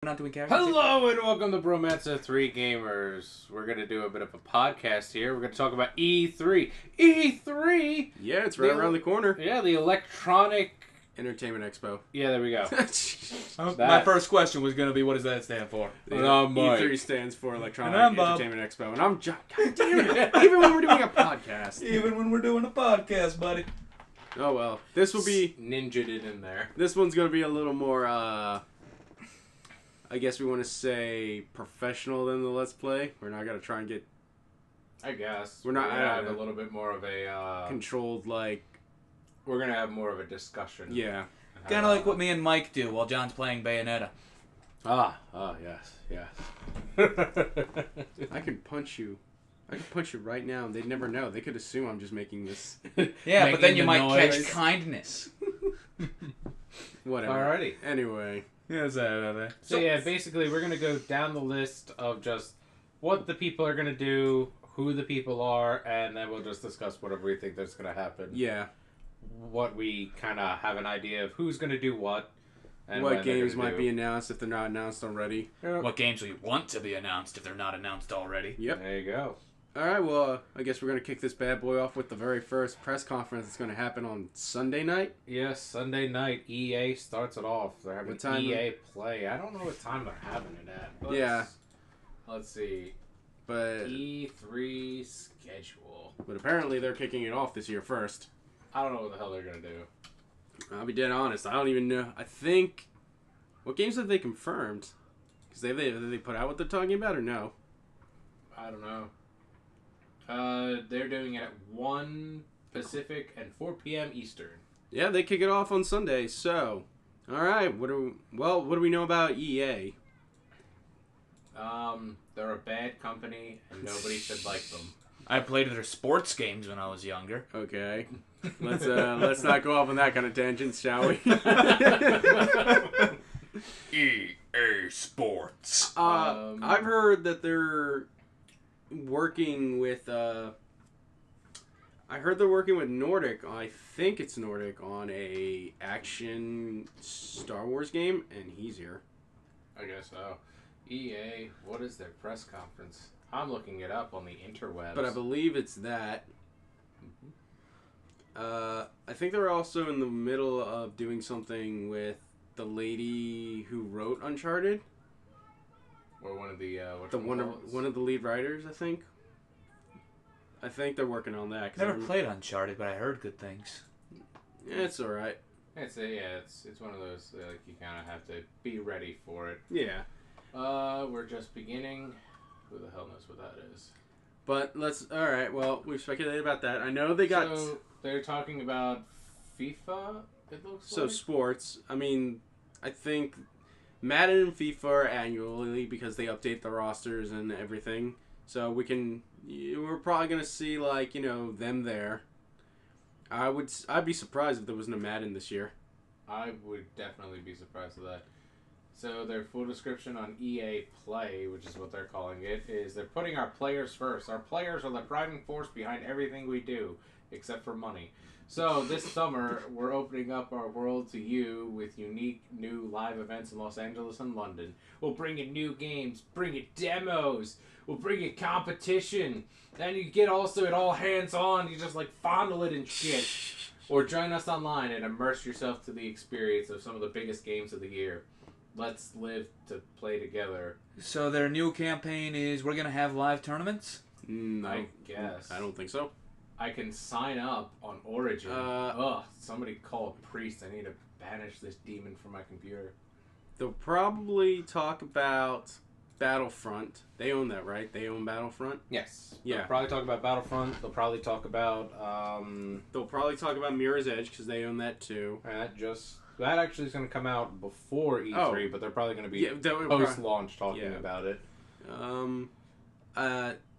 We're not doing characters. Hello and welcome to Bromance 3 Gamers. We're going to do a bit of a podcast here. We're going to talk about E3. E3? Yeah, it's right around the corner. Yeah, the Electronic Entertainment Expo. Yeah, there we go. My first question was going to be, what does that stand for? E3 stands for Electronic Entertainment Expo. And I'm John. God damn it. Even when we're doing a podcast. Even when we're doing a podcast, buddy. Oh, well. This will be... Ninja'd it in there. This one's going to be a little more, I guess we want to say professional than the Let's Play. We're not going to try and get... I guess. We're not going to have a little bit more of a... controlled, like... We're going to have more of a discussion. Yeah. Kind of like what me and Mike do while John's playing Bayonetta. Yes. I can punch you. I can punch you right now, and they'd never know. They could assume I'm just making this... Yeah, Making but then you the might noise. catch kindness. Whatever. Alrighty. Anyway. Yeah, So yeah, basically we're going to go down the list of just what the people are going to do, who the people are, and then we'll just discuss whatever we think that's going to happen. Yeah. What we kind of have an idea of who's going to do what. And What games might be announced if they're not announced already. Yep. What games we want to be announced if they're not announced already. Yep. There you go. Alright, well, I guess we're going to kick this bad boy off with the very first press conference that's going to happen on Sunday night. Yes, Sunday night, EA starts it off. They're having What time? EA Play. I don't know what time they're having it at. Yeah. Let's see. But E3 schedule. apparently they're kicking it off this year first. I don't know what the hell they're going to do. I'll be dead honest. I don't even know. I think... What games have they confirmed? Because have they put out what they're talking about or no? I don't know. They're doing it at 1 Pacific and 4 p.m. Eastern. Yeah, they kick it off on Sunday, so... Alright, what do we know about EA? They're a bad company and nobody should like them. I played their sports games when I was younger. Okay. Let's not go off on that kind of tangent, shall we? EA Sports. I've heard that they're working with Nordic. I think it's Nordic on a action Star Wars game, and he's here. I guess so. EA, what is their press conference? I'm looking it up on the interwebs. But I believe it's that. I think they're also in the middle of doing something with the lady who wrote Uncharted. Or one of the one of the lead writers, I think. I think they're working on that. Never played Uncharted, but I heard good things. Yeah, it's alright. It's one of those like you kind of have to be ready for it. Yeah. We're just beginning. Who the hell knows what that is? But alright, well, we've speculated about that. I know they got... So, they're talking about FIFA, it looks So, like? sports. I mean, I think Madden and FIFA are annually because they update the rosters and everything. So, we're probably going to see, like, them there. I'd be surprised if there was no Madden this year. I would definitely be surprised at that. So their full description on EA Play, which is what they're calling it, is they're putting our players first. Our players are the driving force behind everything we do, except for money. So this summer, we're opening up our world to you with unique new live events in Los Angeles and London. We'll bring you new games, bring you demos, we'll bring you competition. Then you get also it all hands-on, you just like fondle it and shit. Or join us online and immerse yourself to the experience of some of the biggest games of the year. Let's live to play together. So their new campaign is we're going to have live tournaments? I guess. I don't think so. I can sign up on Origin. Somebody call a priest. I need to banish this demon from my computer. They'll probably talk about Battlefront. They own that, right? They own Battlefront? Yes. Yeah. They'll probably talk about Battlefront. They'll probably talk about... They'll probably talk about Mirror's Edge because they own that too. That actually is going to come out before E3, but they're probably going to be post-launch talking about it.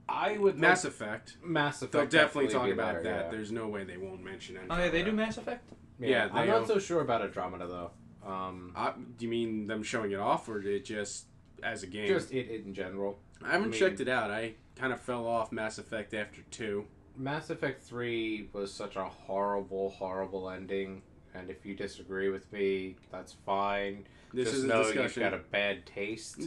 I would Mass Effect. Mass Effect. They'll definitely talk be about there, that. yeah. There's no way they won't mention it. Oh, yeah, they do Mass Effect? Yeah, I'm not so sure about Andromeda though. Do you mean them showing it off, or it just as a game? Just it in general. I haven't checked it out. I kind of fell off Mass Effect after 2. Mass Effect 3 was such a horrible, horrible ending. And if you disagree with me, that's fine. This Just is a know discussion. you've got a bad taste.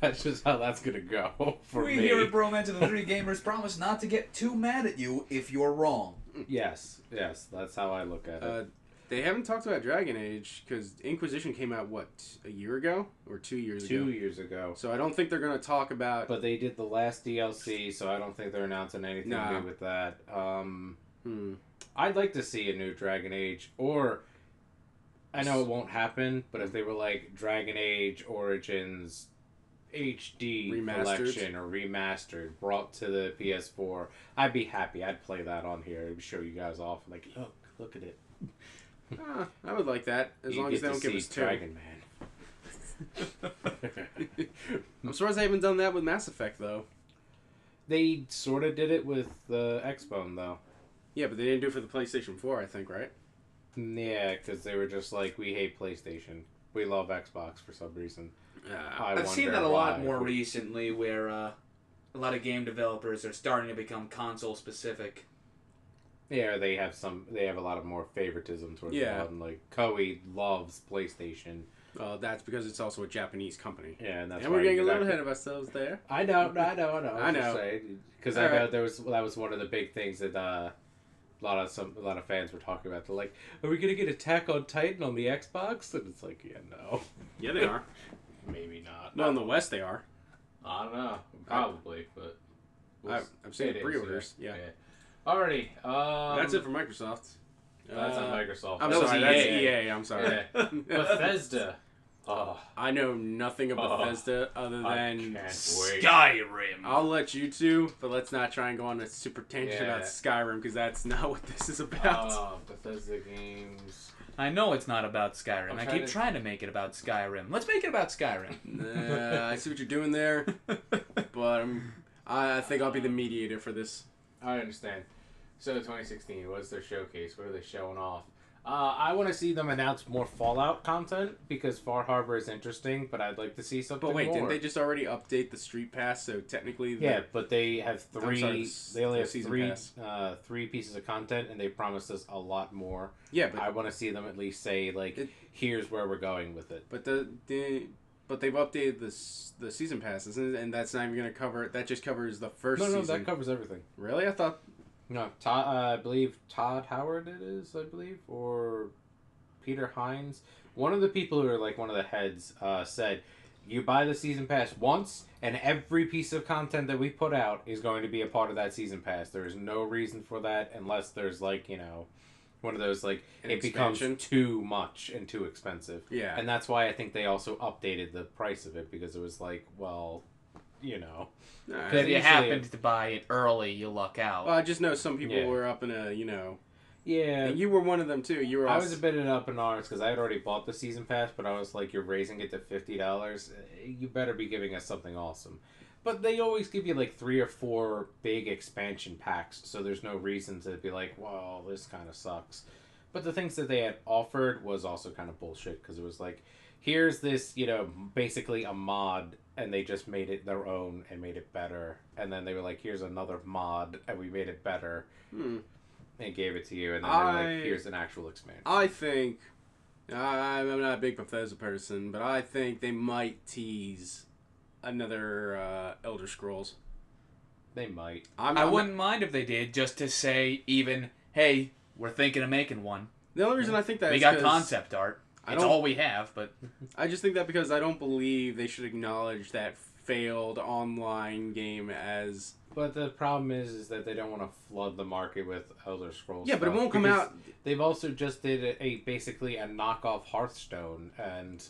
That's just how that's gonna go for We me. here at Bromance and the Three Gamers promise not to get too mad at you if you're wrong. Yes, that's how I look at it. They haven't talked about Dragon Age because Inquisition came out a year ago or 2 years ago. 2 years ago. So I don't think they're gonna talk about. But they did the last DLC, so I don't think they're announcing anything to do with that. I'd like to see a new Dragon Age, or I know it won't happen, but if they were like Dragon Age Origins HD collection or remastered, brought to the PS4, I'd be happy. I'd play that on here and show you guys off. Like, look at it. I would like that as long as they don't give us two. Dragon Man. I'm surprised they haven't done that with Mass Effect though. They sort of did it with the Xbone though. Yeah, but they didn't do it for the PlayStation 4, I think, right? Yeah, because they were just like, we hate PlayStation. We love Xbox for some reason. I've seen that a lot more recently, where a lot of game developers are starting to become console specific. Yeah, they have a lot of more favoritism towards one. Like Koei loves PlayStation. That's because it's also a Japanese company. Yeah, and that's we're getting a little ahead of ourselves there. I know. I know. Because I know that was one of the big things that a lot of fans were talking about. They're like, "Are we gonna get Attack on Titan on the Xbox?" And it's like, yeah, no. Yeah, they are. Maybe not. No, in the West they are. I don't know. Probably, but I've seen pre-orders. Yeah. Alrighty. That's it for Microsoft. That's not Microsoft. I'm That was sorry. EA. That's EA. I'm sorry. Yeah. Bethesda. Oh, I know nothing of Bethesda other than Skyrim. I'll let you two, but let's not try and go on a super tangent about Skyrim because that's not what this is about. Bethesda games. I know it's not about Skyrim. I keep trying to make it about Skyrim. Let's make it about Skyrim. I see what you're doing there, but I think I'll be the mediator for this. I understand. So 2016, what's their showcase? What are they showing off? I want to see them announce more Fallout content because Far Harbor is interesting, but I'd like to see something more. But wait, didn't they just already update the Street Pass? So technically, but they have three. They only have three pieces of content, and they promised us a lot more. Yeah, but I want to see them at least say here's where we're going with it. But but they've updated the season passes, and that's not even going to cover. That just covers the first season. No, that covers everything. Really? I thought. No, I believe Todd Howard or Peter Hines. One of the people who are like one of the heads said, you buy the season pass once, and every piece of content that we put out is going to be a part of that season pass. There's no reason for that unless there's one of those it becomes too much and too expensive. Yeah. And that's why I think they also updated the price of it because it was If you happened to buy it early, you luck out. Well, I just know some people were up in a, Yeah. And you were one of them, too. I was a bit up in arms because I had already bought the season pass, but I was like, you're raising it to $50. You better be giving us something awesome. But they always give you 3 or 4 big expansion packs, so there's no reason to be like, well, this kind of sucks. But the things that they had offered was also kind of bullshit because it was like, here's this, basically a mod, and they just made it their own and made it better. And then they were like, here's another mod, and we made it better. And gave it to you, and then they're like, here's an actual expansion. I think, I'm not a big Bethesda person, but I think they might tease another Elder Scrolls. They might. I wouldn't mind if they did, just to say even, hey, we're thinking of making one. The only reason I think that we is got concept art. It's all we have, but... I just think that because I don't believe they should acknowledge that failed online game as... But the problem is that they don't want to flood the market with Elder Scrolls. Yeah, but it won't come out... They've also just did basically a knockoff Hearthstone, and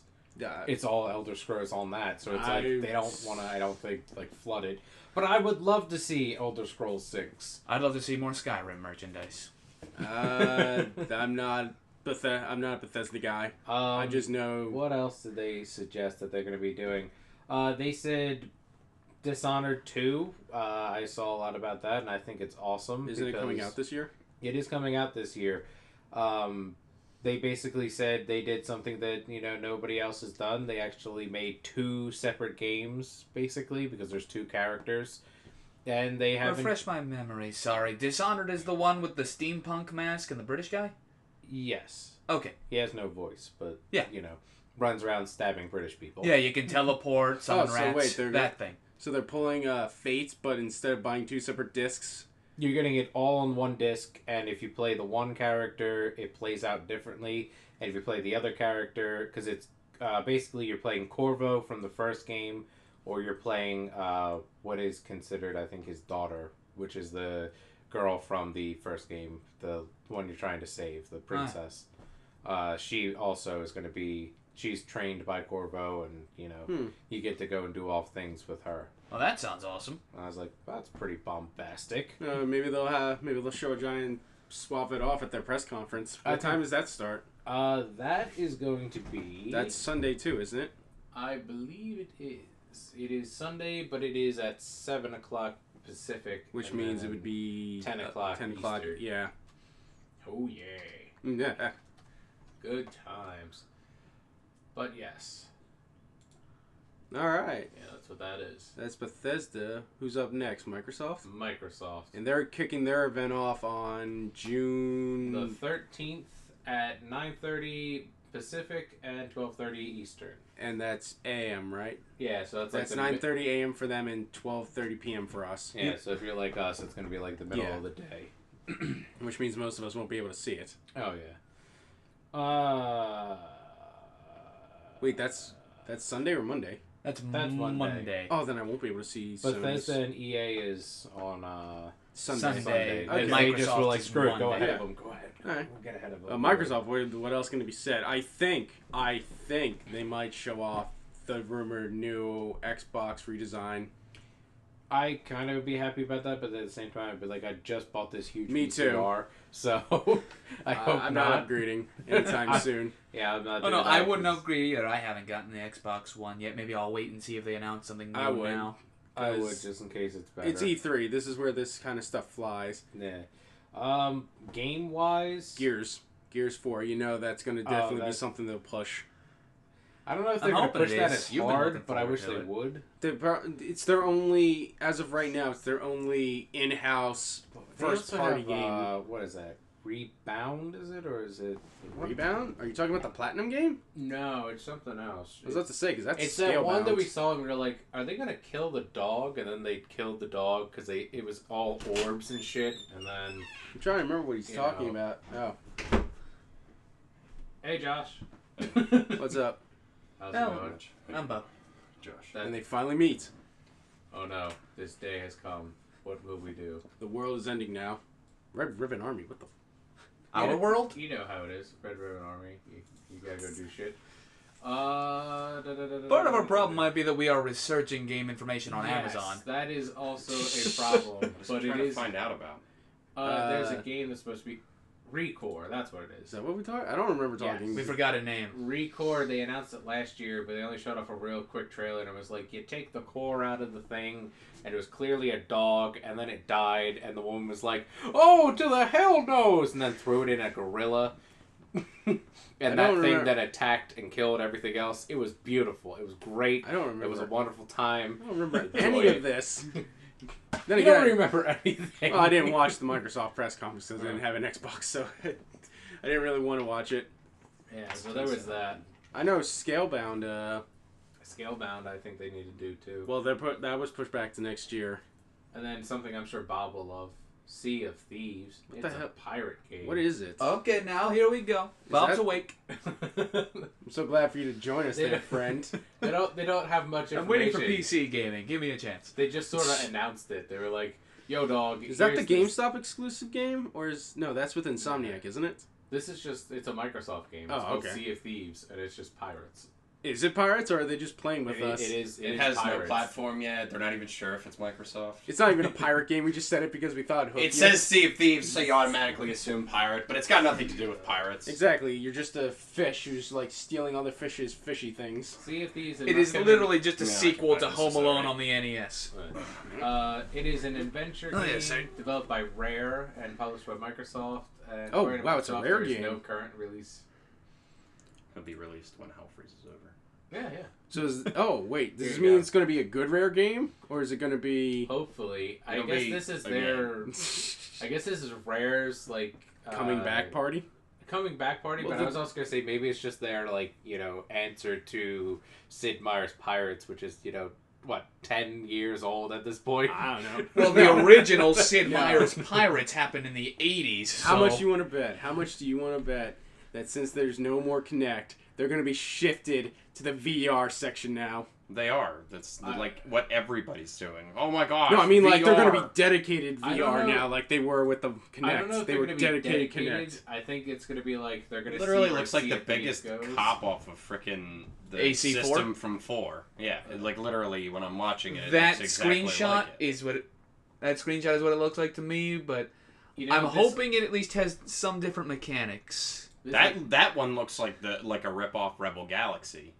it's all Elder Scrolls on that. So it's they don't want to, I don't think, flood it. But I would love to see Elder Scrolls 6. I'd love to see more Skyrim merchandise. I'm not a Bethesda guy. I just know... What else did they suggest that they're going to be doing? They said Dishonored 2. I saw a lot about that, and I think it's awesome. Isn't it coming out this year? It is coming out this year. They basically said they did something that, nobody else has done. They actually made 2 separate games, basically, because there's 2 characters. And they haven't... Refresh my memory, sorry. Dishonored is the one with the steampunk mask and the British guy? Yes. Okay. He has no voice, but, Yeah. runs around stabbing British people. Yeah, you can teleport, summon rats, that thing. So they're pulling Fates, but instead of buying 2 separate discs... You're getting it all on one disc, and if you play the one character, it plays out differently. And if you play the other character, because it's basically you're playing Corvo from the first game, or you're playing what is considered, I think, his daughter, which is the girl from the first game, the one you're trying to save, the princess. She also is going to be... She's trained by Corvo, and, you get to go and do all things with her. Well, that sounds awesome. I was like, that's pretty bombastic. Maybe they'll show a giant swap it off at their press conference. What time does that start? That is going to be... That's Sunday too, isn't it? I believe it is. It is Sunday, but it is at 7 o'clock Pacific. Which means it would be... 10 o'clock 10 o'clock, Eastern. yeah. Oh, yeah. Yeah. Good times. But yes. Alright. Yeah, that's what that is. That's Bethesda. Who's up next? Microsoft? Microsoft. And they're kicking their event off on June... The 13th at 9:30 Pacific and 12:30 Eastern. And that's AM, right? Yeah, so that's 9:30 AM for them and 12:30 PM for us. Yeah, so if you're like us, it's going to be like the middle of the day. Which means most of us won't be able to see it. Oh, yeah. Wait, that's Sunday or Monday? That's Monday. Oh, then I won't be able to see Bethesda and EA is on Sunday. Okay. And They just were Microsoft like, is screw it, go Monday. ahead of them. Go ahead. All right. We'll get ahead of them. Microsoft, what else can be said? I think they might show off the rumored new Xbox redesign. I kind of would be happy about that, but at the same time, I'd be like, I just bought this huge Me too. VCR, so I hope I'm not. upgrading anytime soon. Yeah, I'm not. Oh doing no, that I wouldn't 'cause upgrade either. I haven't gotten the Xbox One yet. Maybe I'll wait and see if they announce something new I would. now. I would just in case it's better. It's E3. This is where this kind of stuff flies. Yeah. Game wise, Gears 4. That's going to definitely be something they'll push. I don't know if I'm they're going to hoping push it that is. as You've been looking hard, but I forward wish to they it. would. It's their only, as of right now, it's their only in-house first party game. What is that? Rebound, is it? Or is it... Rebound? Are you talking about the Platinum game? No, it's something else. I was about to say, because that's It's Scalebound. that one that we saw and we were like, are they going to kill the dog? And then they killed the dog because it was all orbs and shit. And then... I'm trying to remember what he's talking about. Oh. Hey, Josh. What's up? How's it going? I'm Bob. Josh. And they finally meet. Oh no, this day has come. What will we do? The world is ending now. Red Ribbon Army, what the... Our world? You know how it is. Red Ribbon Army. You gotta go do shit. Part of our problem might be that we are researching game information on Amazon. That is also a problem. But it is... find out about. There's a game that's supposed to be... Recore, that's what it is. Is that what we talked? I don't remember talking. We forgot a name. Recore, they announced it last year, but they only showed off a real quick trailer, and it was like, you take the core out of the thing, and it was clearly a dog, and then it died, and the woman was like, oh, to the hell knows, and then threw it in a gorilla. And that thing that attacked and killed everything else, it was beautiful. It was great. I don't remember. It was a wonderful time. I don't remember any of this. Then You again, don't remember anything. well, I didn't watch the Microsoft press conference because I didn't have an Xbox, so I didn't really want to watch it. Yeah, so there was that. I know Scalebound. Scalebound, I think they need to do too. Well, that was pushed back to next year. And then something I'm sure Bob will love. Sea of Thieves. What It's the a hell? pirate game. What is it? Okay, now here we go. Bob's that- awake. I'm so glad for you to join us, there, friend. They don't have much information. I'm waiting for PC gaming. Give me a chance. They just sort of announced it. They were like, "Yo, dog." Is that the here's this- GameStop exclusive game, or that's with Insomniac, isn't it? This is just it's a Microsoft game. It's Oh, called okay. Sea of Thieves, and it's just pirates. Is it pirates, or are they just playing with us? It is. It is has pirates. no platform yet. They're not even sure if it's Microsoft. It's not even a pirate game. We just said it because we thought hooked It you. says Sea of Thieves, so you automatically assume pirate, but it's got nothing to do with pirates. Exactly. You're just a fish who's like stealing other fish's fishy things. Sea of Thieves. It is literally just a Yeah, sequel I to can find Home this Alone already. on the NES. It is an adventure Oh, game yeah, same. developed by Rare and published by Microsoft. And Oh, according to wow, it's a Microsoft, Rare there's game. No current release. It'll be released when hell freezes over. Yeah. So, wait, does Here this you mean go. it's going to be a good Rare game, or is it going to be Hopefully, I It'll guess be this is a their. I guess this is Rare's like coming back party? coming back party, but I was also gonna say maybe it's just their answer to Sid Meier's Pirates, which is 10 years old at this point. I don't know. Well, the original Sid Meier's Pirates happened in the 80s. So. How much do you want to bet? How much do you want to bet that since there's no more Kinect, they're going to be shifted to the VR section now? They are. That's like what everybody's doing. Oh my gosh. No, I mean, like, they're VR. going to be dedicated VR now, like they were with the Kinect. I don't know if they were dedicated Kinect. I think it's going to be like they're going to literally looks like the biggest cop off of frickin' the AC4? system from 4. Yeah, like literally when I'm watching it, That it looks exactly screenshot like it. is what that screenshot is what it looks like to me, but I'm this, hoping it at least has some different mechanics. That one looks like a rip-off Rebel Galaxy.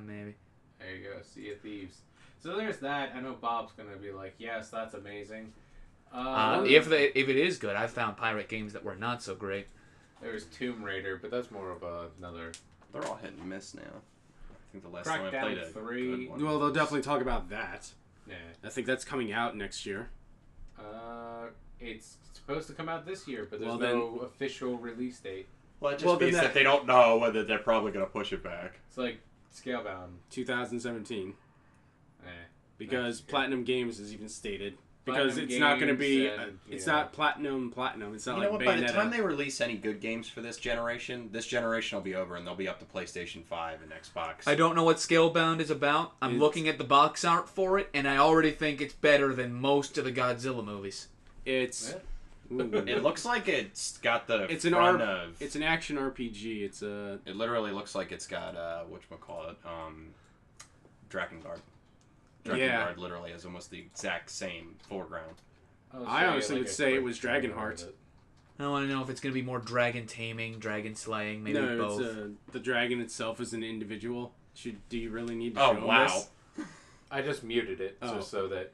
Maybe. There you go, Sea of Thieves. So there's that. I know Bob's gonna be like, yes, that's amazing. If it is good, I've found pirate games that were not so great. There's Tomb Raider, but that's more of another. They're all hit and miss now. I think the last time I Crackdown played a 3. good one Well, they'll definitely talk about that. Yeah. I think that's coming out next year. It's supposed to come out this year, but there's Well, no official release date. Well, it just Well, then means that- that they don't know whether they're probably going to push it back. It's like Scalebound. 2017. Eh. Because Next year. Platinum Games has even stated. Because Platinum it's not going to Games be... and, it's yeah. not Platinum. It's not You know like what? Bayonetta. By the time they release any good games for this generation will be over, and they'll be up to PlayStation 5 and Xbox. I don't know what Scalebound is about. I'm looking at the box art for it, and I already think it's better than most of the Godzilla movies. It's... Ooh. It looks like it's got the It's front of... It's an action RPG. It's a... It literally looks like it's got, whatchamacallit, Drakengard. Drakengard literally has almost the exact same foreground. I honestly would say it was Dragonheart. I want to know if it's going to be more dragon taming, dragon slaying, maybe No, both. the dragon itself is an individual. Do you really need to Oh, show wow. this? I just muted it just so that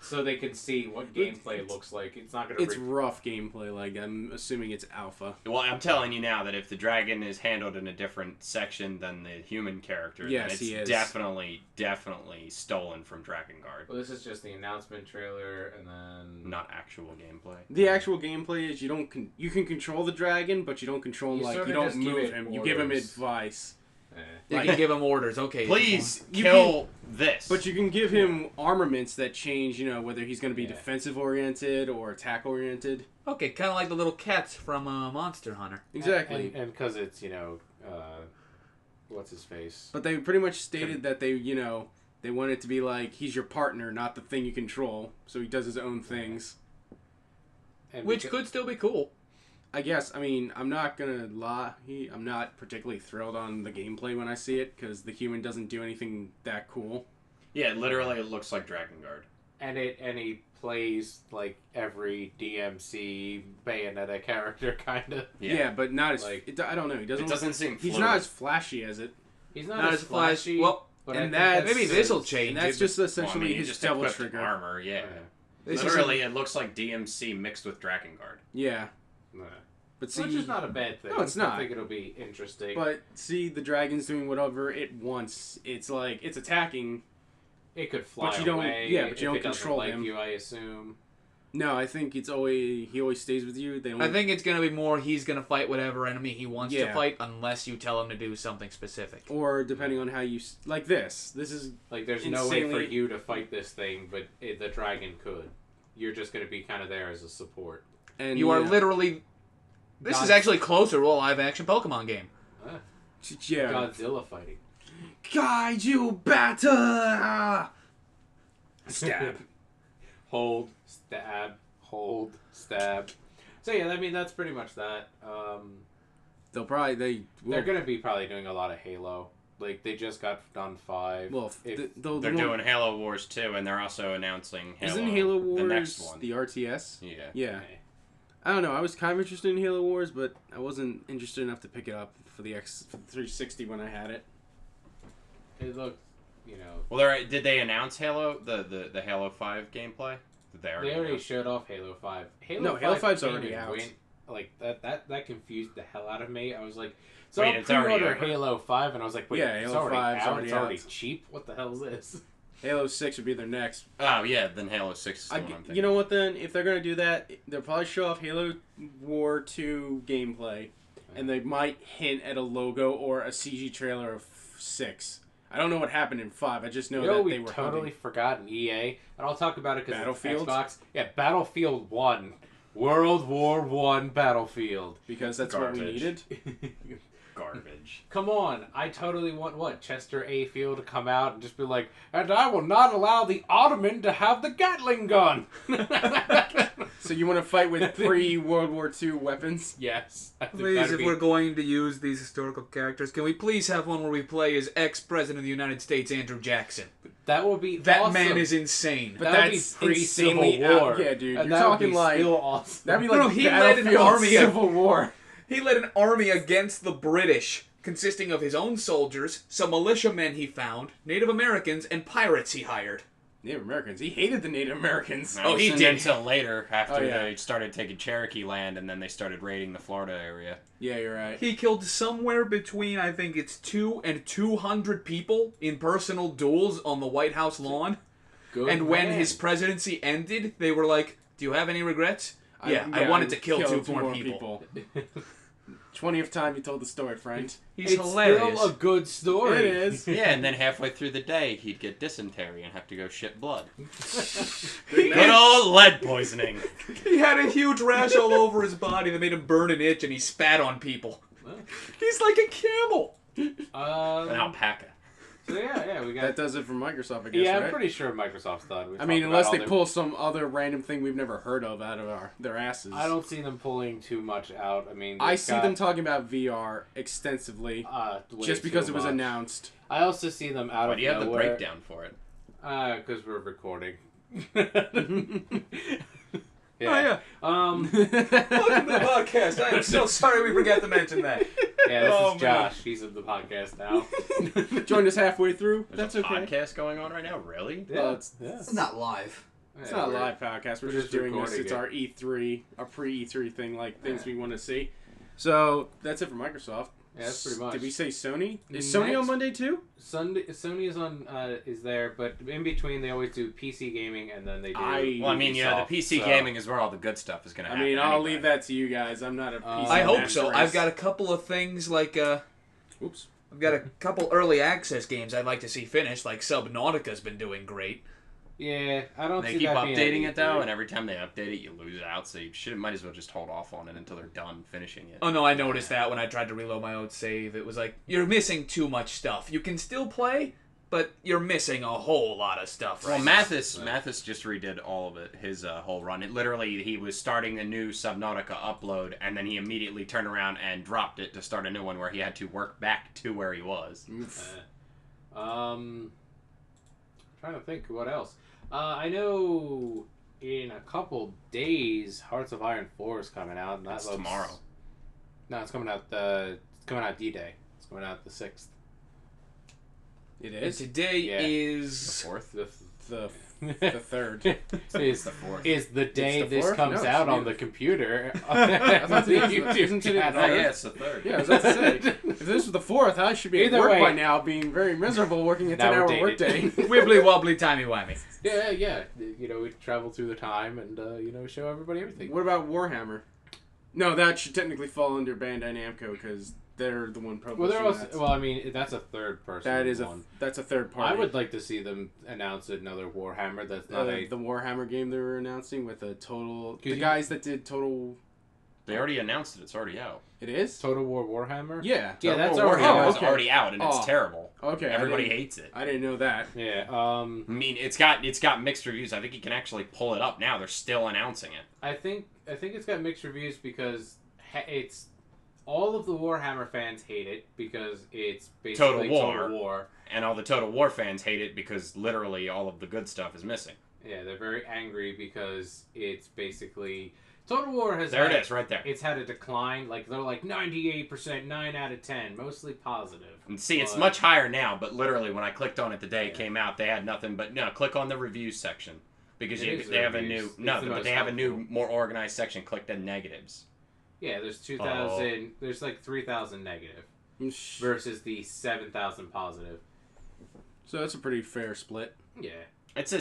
so they can see what gameplay looks like. It's not gonna. It's rough gameplay. Like, I'm assuming it's alpha. Well, I'm telling you now that if the dragon is handled in a different section than the human character, Yes, then he it's is. definitely stolen from Drakengard. Well, this is just the announcement trailer, and then Not actual gameplay. The actual gameplay is you can control the dragon, but you don't control him. You like, sorta you don't just give move it him. You give him orders. advice. You can give him orders. Okay. Please You kill this. But you can give him armaments that change, whether he's going to be Yeah. defensive oriented or attack oriented. Okay, kind of like the little cats from Monster Hunter. Exactly. and because it's what's his face? But they pretty much stated that they want it to be like he's your partner, not the thing you control. So he does his own things. And Which could still be cool. I guess. I mean, I'm not gonna lie. I'm not particularly thrilled on the gameplay when I see it because the human doesn't do anything that cool. Yeah, literally it looks like Drakengard. and he plays like every DMC Bayonetta character, kind of. Yeah, but not as Like- I don't know. He doesn't. It doesn't seem He's fluid. not as flashy as it. He's Not as flashy. Well, but and I think that's- maybe this will change. And that's it. just Well, I essentially mean, you his just devil equipped trigger. armor, yeah. This Literally, it looks like DMC mixed with Drakengard. Yeah, Yeah. but see, Which is not a bad thing. No, it's not. I think it'll be interesting. but see, the dragon's doing whatever it wants. It's like it's attacking. it could fly but you don't- away. yeah, but you if don't it doesn't control like him. you, I assume. No, I think he always stays with you. They don't. I think it's going to be more he's going to fight whatever enemy he wants to Yeah. fight unless you tell him to do something specific. or depending on how you like this. This is Like, there's no way for Insanely- you to fight this thing, but the dragon could. You're just going to be kind of there as a support. and You are yeah. literally... This God- is actually closer to a live-action Pokemon game. Yeah. Godzilla fighting. Kaiju battle. Stab. Hold, stab, hold, stab. So yeah, I mean that's pretty much that. They'll probably They're gonna be probably doing a lot of Halo. Like they just got done 5. Well, If- They're doing Halo Wars 2, and they're also announcing Halo, Isn't Halo Wars the next one. the RTS? Yeah. Yeah. Okay. I don't know. I was kind of interested in Halo Wars, but I wasn't interested enough to pick it up for the 360 when I had it. It looked, Well, did they announce Halo, the Halo 5 gameplay? Did they already? they already announce? showed off Halo 5. No, Halo 5's came already and out. went, like that confused the hell out of me. I was like, Wait, so I'll it's already pre-order over? Halo 5, and I was like, wait, Yeah, it's Halo already 5's out. already It's already out. cheap. What the hell is this? Halo 6 would be their next. Oh yeah, then Halo 6 is the one I'm thinking. You know what then? If they're going to do that, they'll probably show off Halo War 2 gameplay. And they might hint at a logo or a CG trailer of 6. I don't know what happened in 5. I just know that they were totally forgot in EA. And I'll talk about it because it's Xbox. Yeah, Battlefield 1. World War 1 Battlefield. Because that's what we needed. Garbage. Come on, I totally want Chester A. Field to come out and just be like, and I will not allow the Ottoman to have the Gatling gun. So you want to fight with pre-World War II weapons? Yes. Please, if we're going to use these historical characters, can we please have one where we play as ex-president of the United States, Andrew Jackson? That would be That awesome. man is insane. But that would that's be pre-Civil insanely War. Yeah, dude. And You're that would talking be like still awesome. that'd be like No, he led an Battlefield army Civil War. He led an army against the British, consisting of his own soldiers, some militiamen he found, Native Americans, and pirates he hired. Native Americans. He hated the Native Americans. Oh, he did did. until later, after yeah. they started taking Cherokee land, and then they started raiding the Florida area. Yeah, you're right. He killed somewhere between, I think it's 2 and 200 people in personal duels on the White House lawn. Good And when man. his presidency ended, they were like, "Do you have any regrets?" I wanted to kill two more people. 20th time you told the story, friend. He's it's hilarious. still a good story. It is. Yeah, and then halfway through the day, he'd get dysentery and have to go shit blood. He Good old lead poisoning. He had a huge rash all over his body that made him burn and itch, and he spat on people. He's like a camel. An alpaca. So yeah, we got. That does it for Microsoft, I guess, Yeah, right? I'm pretty sure Microsoft's done. I mean, unless they pull some other random thing we've never heard of out of their asses. I don't see them pulling too much out. I mean, I see them talking about VR extensively, just because it was announced. I also see them out Why of do you have the nowhere. breakdown for it? Because we're recording. Yeah. Um. Welcome to the podcast. I am so sorry we forgot to mention that. Yeah, this Oh, is man. Josh. He's in the podcast now. Joined us halfway through. There's That's a okay. podcast going on right now? Really? Yeah. It's not live. It's not a live podcast. We're just doing this. recording It's it. our E3, our pre-E3 thing, like things we want to see. So that's it for Microsoft. Yeah, that's pretty much. Did we say Sony? Is Sony on Monday too? Sony is on is there, but in between they always do PC gaming and then they do. Well, I mean, yeah, the PC so- gaming is where all the good stuff is going to I happen. mean, I'll anyway. leave that to you guys. I'm not a PC. I hope master so. race. I've got a couple of things like Oops. I've got a couple early access games I'd like to see finished. Like Subnautica's been doing great. Yeah, I don't They see keep that being updating an it though, E3. and every time they update it, you lose it out. So you might as well just hold off on it until they're done finishing it. Oh no, I noticed that when I tried to reload my old save. It was like, you're missing too much stuff. You can still play, but you're missing a whole lot of stuff Well, right Mathis just redid all of it, his whole run. It literally, he was starting a new Subnautica upload, and then he immediately turned around and dropped it to start a new one where he had to work back to where he was. Trying to think what else. I know in a couple days, Hearts of Iron 4 is coming out, and that That's looks tomorrow. No, it's coming out D-Day. It's coming out the 6th. It now. is Today Yeah. is The 4th? the third. is the 4th. is the day the this 4th? comes No, out it's on the- the computer. I thought the it was- YouTube isn't it- channel. Oh, yeah, it's the 3rd. Yeah, I was about to say. If this was the 4th, I should be at Either work way. by now, being very miserable, working a Now we're 10-hour dated. workday. wibbly wobbly timey wimey. Yeah. You know, we travel through the time and show everybody everything. What about Warhammer? No, that should technically fall under Bandai Namco because they're the one publishing Well, they're also. that. Well, I mean, that's a third person. That is one. that's a third party. I would like to see them announce another Warhammer. That's not a. the Warhammer game they were announcing with a total. The you- guys that did Total. They already announced it. It's already out. It is. Total War Warhammer. Yeah. Yeah, that's Total already Warhammer out. is okay. already out, and it's Oh. terrible. Okay. Everybody I didn't, hates it. I didn't know that. Yeah. I mean, it's got mixed reviews. I think you can actually pull it up now. They're still announcing it. I think it's got mixed reviews because it's all of the Warhammer fans hate it because it's basically Total War. War. And all the Total War fans hate it because literally all of the good stuff is missing. Yeah, they're very angry because it's basically Total War has. There had, it is, right there. It's had a decline. Like they're like 98%, 9 out of 10, mostly positive. And see, it's But- much higher now, but literally when I clicked on it the day it Yeah. came out, they had nothing but no. Click on the reviews section because It is they have a reviews. new It's no, the but most they have a new, helpful. more organized section. Click the negatives. Yeah, there's 2,000. There's like 3,000 negative versus the 7,000 positive. So that's a pretty fair split. Yeah. It's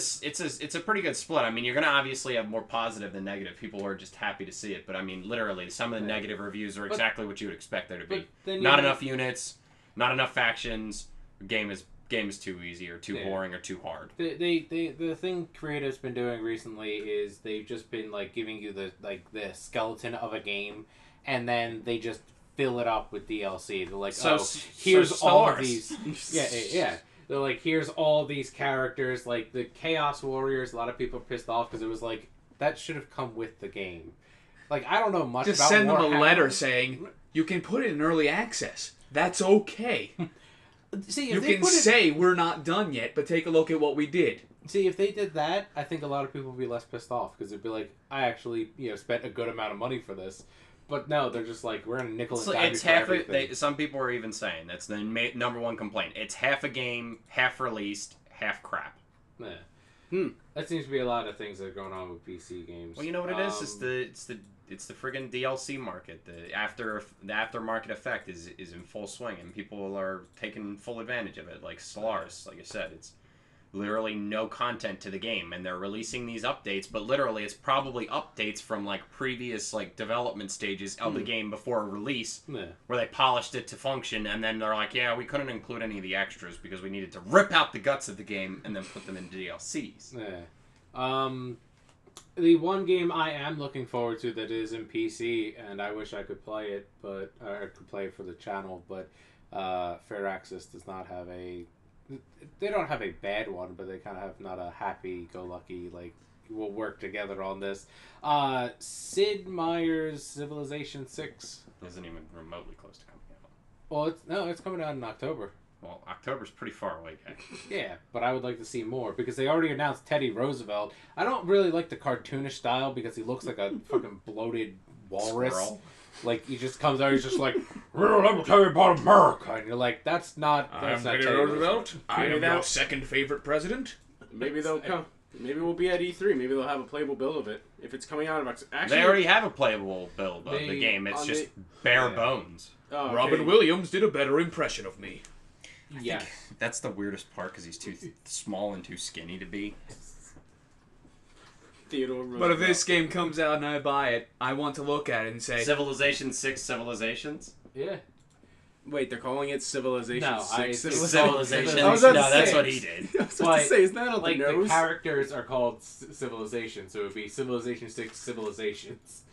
a pretty good split. I mean, you're gonna obviously have more positive than negative. People are just happy to see it, but I mean, literally, some of the negative reviews are exactly what you would expect there to be. Not enough units, not enough factions. Game is too easy or too boring or too hard. The thing creative's been doing recently is they've just been like giving you the skeleton of a game, and then they just fill it up with DLC. They're like, here's all of these. Yeah. They're like, here's all these characters, like the Chaos Warriors. A lot of people are pissed off because it was like, that should have come with the game. Like, I don't know much about Just send them Warhammer. a letter saying, you can put it in early access. That's okay. See, you can say we're not done yet, but take a look at what we did. See, if they did that, I think a lot of people would be less pissed off because it'd be like, I actually, spent a good amount of money for this. But no, they're just like, we're in a nickel and dime for everything. Some people are even saying that's the number one complaint. It's half a game, half released, half crap. Yeah. That seems to be a lot of things that are going on with PC games. Well, you know what it is? It's the friggin' DLC market. The aftermarket effect is in full swing, and people are taking full advantage of it. Like Stellaris, like I said, it's literally no content to the game, and they're releasing these updates, but literally it's probably updates from like previous like development stages of the game before Yeah. release, where they polished it to function, and then they're like, yeah, we couldn't include any of the extras because we needed to rip out the guts of the game and then put them in DLCs. Yeah. The one game I am looking forward to that is in PC, and I wish I could play it, but or could play it for the channel, but Fair Access does not have a. They don't have a bad one, but they kind of have not a happy-go-lucky, like, we'll work together on this. Sid Meier's Civilization 6. Isn't even remotely close to coming out. Well, it's coming out in October. Well, October's pretty far away, guys. Yeah, but I would like to see more, because they already announced Teddy Roosevelt. I don't really like the cartoonish style, because he looks like a fucking bloated walrus. Squirrel. Like, he just comes out, he's just like, well, let me tell you about America. And you're like, that's not Teddy Roosevelt. I am your second favorite president. Maybe they'll come. Maybe we'll be at E3. Maybe they'll have a playable build of it. If it's coming out of... Actually, they already have a playable build of the game. It's just bare bones. Oh, okay. Robin Williams did a better impression of me. Yes. That's the weirdest part, because he's too small and too skinny to be. Theodore Roosevelt. But if this game comes out and I buy it, I want to look at it and say... Civilization 6 Civilizations? Yeah. Wait, they're calling it Civilization No, 6? Civilization. I was about to No, that's say. what he did. I was about to say, isn't that on Like, the the nose? characters are called Civilization, so it would be Civilization 6 Civilizations.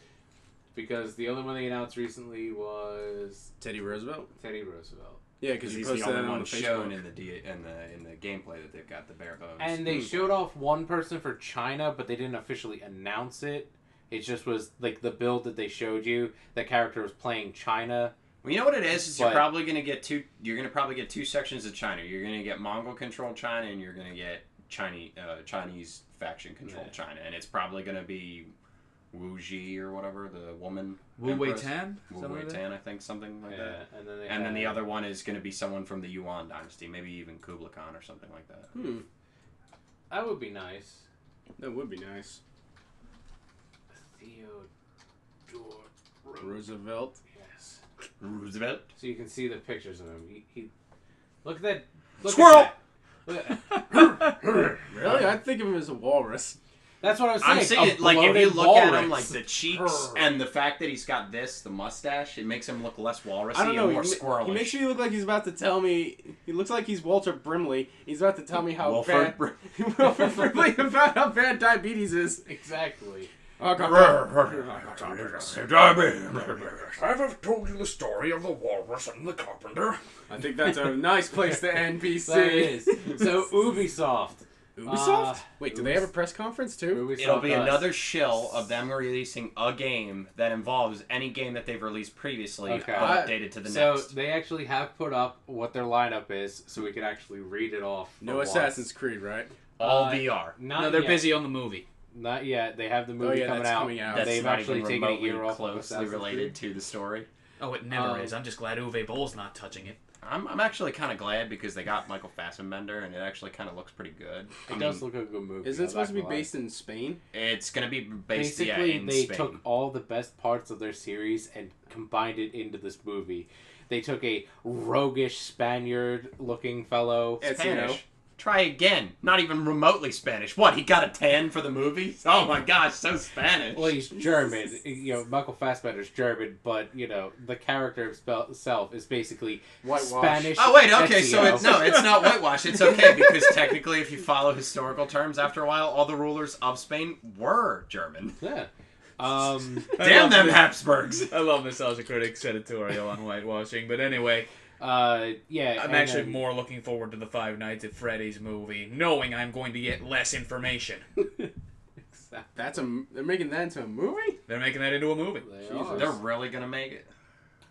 Because the only one they announced recently was Teddy Roosevelt? Teddy Roosevelt. Yeah, because He's you the posted that only on one Facebook. shown in the gameplay that they've got the bare bones. And they showed off one person for China, but they didn't officially announce it. It just was, like, the build that they showed you. The character was playing China. Well, you know what it is you're But- probably going to get two sections of China. You're going to get Mongol-controlled China, and you're going to get Chinese faction-controlled China. And it's probably going to be Wu Ji or whatever, the woman. Wu Wei empress. Tan? Wu Wei Tan, I think, something like that. And And then the other one is going to be someone from the Yuan dynasty, maybe even Kublai Khan or something like that. That would be nice. That would be nice. Theodore Roosevelt. Yes. Roosevelt? So you can see the pictures of him. He look at that. Look Squirrel! At that. Look at- Really? I'd think of him as a walrus. That's what I was saying. I'm saying, A like, if you bloated look at him, walrus. like, the cheeks and the fact that he's got the mustache, it makes him look less walrusy I don't know. and more He squirrelish. makes me look like he's about to tell me... He looks like he's Walter Brimley. He's about to tell me how Wilford bad... Wilford Brimley about how bad diabetes is. Exactly. Oh, God. I have told you the story of the walrus and the carpenter. I think that's a nice place to end PC. That is. So Ubisoft. Ubisoft? Wait, do they have a press conference too? Ubisoft It'll be does. another shill of them releasing a game that involves any game that they've released previously, Okay. but updated to the So next. they actually have put up what their lineup is, so we can actually read it off. No for Assassin's once. Creed, right? All Uh, VR. Not No, they're yet. busy on the movie. Not yet. They have the movie yeah, coming, that's out. coming out. That's They've not actually even taken a remotely year off. of closely Assassin's related Creed. to the story. Oh, it never is. I'm just glad Uwe Boll's not touching it. I'm actually kind of glad because they got Michael Fassbender, and it actually kind of looks pretty good. It does look like a good movie. Isn't it I'm supposed not to be gonna lie. based in Spain? It's going to be based Basically, in they Spain. took all the best parts of their series and combined it into this movie. They took a roguish Spaniard-looking fellow. Spanish. Try again. Not even remotely Spanish. What? He got a 10 for the movie? Oh my gosh, so Spanish. Well, he's German. Michael Fassbender's German, but the character itself is basically Whitewash. Spanish. Oh wait, okay, Ezio. so it's not whitewash. It's okay because technically, if you follow historical terms, after a while, all the rulers of Spain were German. Yeah. Damn them Habsburgs. I love Nostalgia Critic's editorial on whitewashing, but anyway. Yeah. I'm actually more looking forward to the Five Nights at Freddy's movie, knowing I'm going to get less information. They're making that into a movie? They're making that into a movie. They're really gonna make it.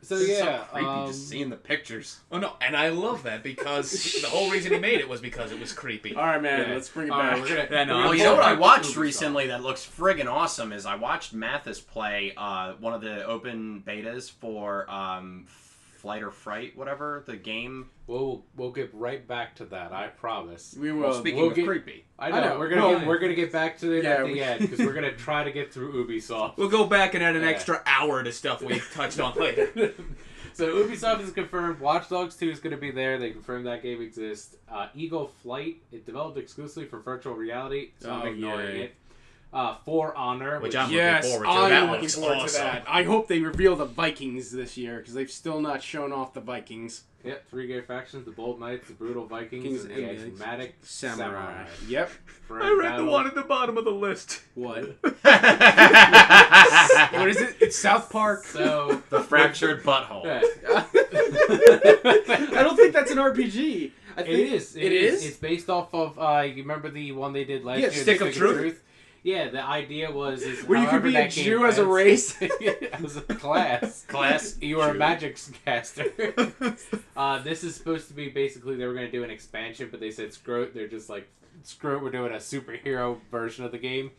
So It's yeah, so creepy just seeing the pictures. Oh no, and I love that because the whole reason he made it was because it was creepy. All right, man, Yeah. let's bring it All right, back. we're gonna- Yeah, no, Well, I'm you know what I Ubisoft. watched recently that looks friggin' awesome is I watched Mathis play one of the open betas for Flight or Fright, whatever, the game. We'll get right back to that. I promise. We Well, will. speaking of get- creepy. I know. We're gonna get back to it Yeah, at the end because we're gonna try to get through Ubisoft. We'll go back and add an Yeah. extra hour to stuff we touched on later. So Ubisoft is confirmed. Watch Dogs 2 is going to be there. They confirmed that game exists. Eagle Flight, it developed exclusively for virtual reality, so I'm ignoring yay. it. For Honor, Which I'm Yes, looking forward to. I'm That looking looks forward to awesome. that. I hope they reveal the Vikings this year because they've still not shown off the Vikings. Yep, 3 gay factions: the Bold Knights, the Brutal Vikings, and the and the Asthmatic Samurai. Yep. For I read battle- the one at the bottom of the list. What? The What is it? It's South Park. So fractured butthole. yeah. I don't think that's an RPG. I think It is. It is? It's based off of. You remember the one they did last Yeah, year? Stick the of Truth? Yeah, the idea was Where you could however be a that game Jew as a ends- race. as a class. Class. You were a Jew. magic caster. This is supposed to be basically they were going to do an expansion, but they said screw it. They're just like screw it. We're doing a superhero version of the game.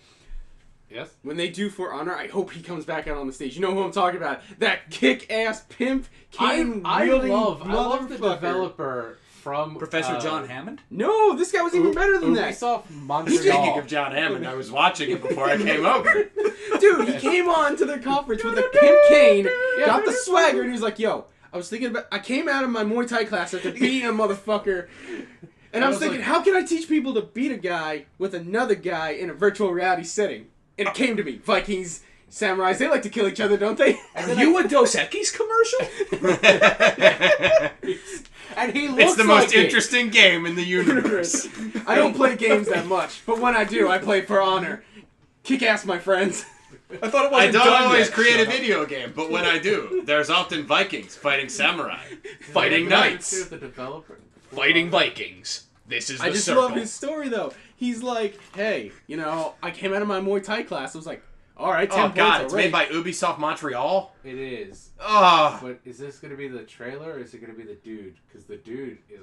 Yes. When they do For Honor, I hope he comes back out on the stage. You know who I'm talking about? That kick-ass pimp, cane I wielding love the motherfucker. developer from Professor John Hammond? No, this guy was even better than that. Ubisoft Speaking Montreal. of John Hammond, I was watching it before I came over. Dude, he came on to the conference with a pimp cane, got the swagger, and he was like, yo, I was thinking about, I came out of my Muay Thai class after beating a motherfucker, and I was thinking, how can I teach people to beat a guy with another guy in a virtual reality setting? And it came to me, Vikings, samurais, they like to kill each other, don't they? Are you a Dos Equis commercial? And he looks It's the like most it. interesting game in the universe. I don't play games that much, but when I do, I play For Honor. Kick ass, my friends. I thought it I wasn't don't done always yet. create a Shut up. video game, but when I do, there's often Vikings fighting samurai. Fighting knights. The developer. Fighting Vikings. This is the I just circle. love his story, though. He's like, hey, you know, I came out of my Muay Thai class. I was like, all right, 10 Oh points god, it's already. made by Ubisoft Montreal? It is. Oh. But is this going to be the trailer or is it going to be the dude? Because the dude is.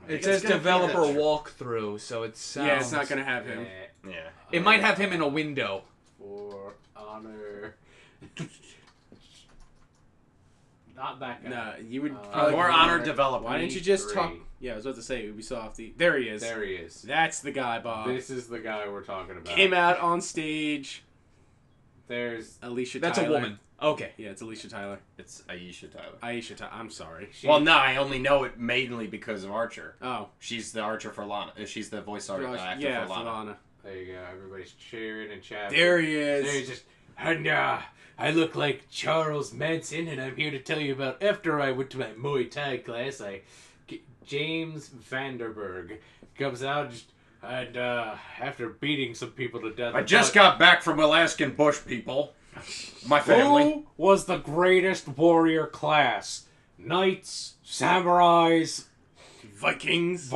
It It's says gonna be developer that- walkthrough, so it sounds... Yeah, it's not going to have him. Yeah. It might have him in a window. For Honor. Not that guy. Nah, you would Uh, probably... More Honor developer. Why didn't you just 3. talk... Yeah, I was about to say Ubisoft. There he is. There he is. That's the guy, Bob. This is the guy we're talking about. Came out on stage. There's. Alicia That's Tyler. a woman. Okay. Yeah, it's Alicia Tyler. It's Aisha Tyler. Aisha Tyler. I'm sorry. Well, no, I only know it mainly because of Archer. Oh. She's the Archer for Lana. She's the voice actor yeah, for Lana. Lana. There you go. Everybody's cheering and chatting. There he There is. he's just. And I look like Charles Manson, and I'm here to tell you about after I went to my Muay Thai class. James Vanderberg comes out and after beating some people to death. I just got back from Alaskan bush people. My family. Who was the greatest warrior class? Knights, samurais, Vikings,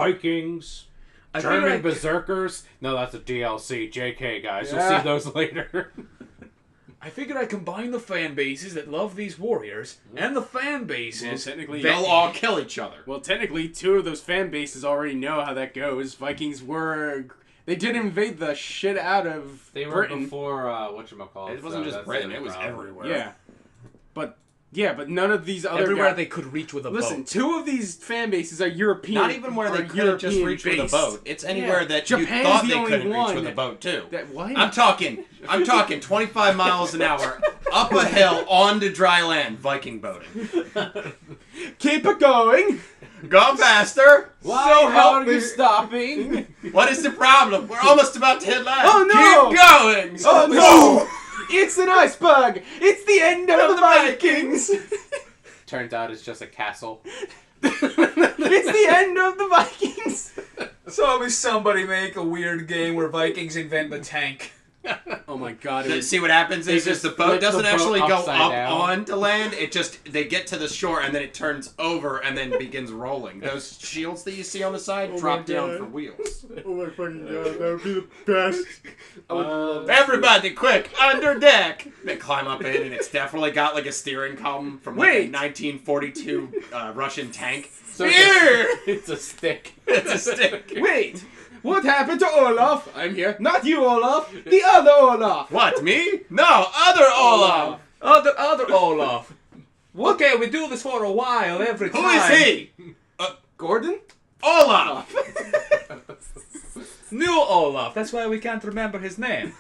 German berserkers. No, that's a DLC. JK, guys. You'll Yeah. see those later. I figured I'd combine the fan bases that love these warriors and the fan Well, bases technically, They'll all kill each other. well, technically, 2 of those fan bases already know how that goes. Vikings were... They did invade the shit out of They were Britain. before whatchamacallit. It wasn't just that's Britain, the it was problem. everywhere. But none of these other everywhere guys... they could reach with a Listen, boat. 2 of these fan bases are European. Not even where they are could have just European reached with a based. boat. It's anywhere Yeah. that Japan's you thought the they only couldn't reach one with a that- boat too. What? I'm talking 25 miles an hour up a hill onto dry land, Viking boating. Keep it going. Go faster. Why So help are you me. stopping? What is the problem? We're almost about to hit land. Oh, no. Keep going. Oh no! It's an iceberg. It's the end of the Vikings. Turns out it's just a castle. It's the end of the Vikings. So maybe somebody make a weird game where Vikings invent the tank. Oh my god! It was, See what happens is just the boat flip the doesn't boat actually go upside up down. onto land. It just they get to the shore and then it turns over and then begins rolling. Those shields that you see on the side drop down for wheels. oh my fucking god! That would be the best. Everybody, quick, under deck! They climb up in, and it's definitely got like a steering column from like a 1942 Russian tank. So Here! it's a stick. It's a stick. Wait, what happened to Olaf? I'm here. Not you, Olaf. The other Olaf. What, me? No, other Olaf! Other Olaf. Okay, we do this for a while every time. Who is he? Gordon? Olaf! New Olaf. That's why we can't remember his name.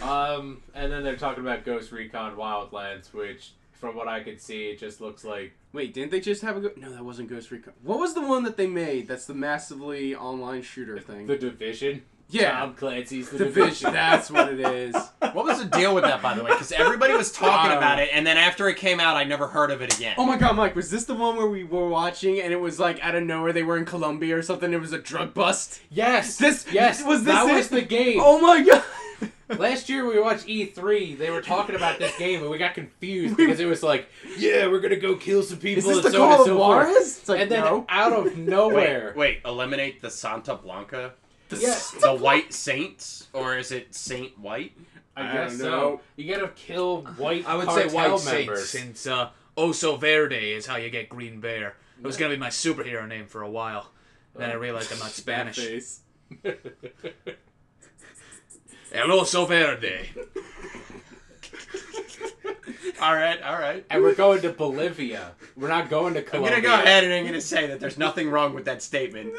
And then they're talking about Ghost Recon Wildlands, which, from what I could see, it just looks like... Wait, didn't they just have a No, that wasn't Ghost Recon. What was the one that they made that's the massively online shooter thing? The Division? Yeah. Tom Clancy's The Division. That's what it is. What was the deal with that, by the way? Because everybody was talking about it, and then after it came out, I never heard of it again. Oh my god, Mike, was this the one where we were watching and it was like out of nowhere they were in Colombia or something? It was a drug bust? Yes! Yes, was this that it? was the game. Oh my god! Last year we watched E3, they were talking about this game and we got confused because it was like, yeah, we're gonna go kill some people. Is this and the so on and Call so of forth. Juarez? It's like, And then no. out of nowhere... Wait, eliminate the Santa Blanca? Yes. The White Saints? Or is it Saint White? I I guess don't so. know. You gotta kill white I would say cartel White members. Saints, since Oso Verde is how you get Green Bear. It was going to be my superhero name for a while. Then I realized I'm not Spanish. Face. El Oso Verde. Alright. And we're going to Bolivia. We're not going to I'm Colombia. gonna go ahead and I'm gonna say that there's nothing wrong with that statement.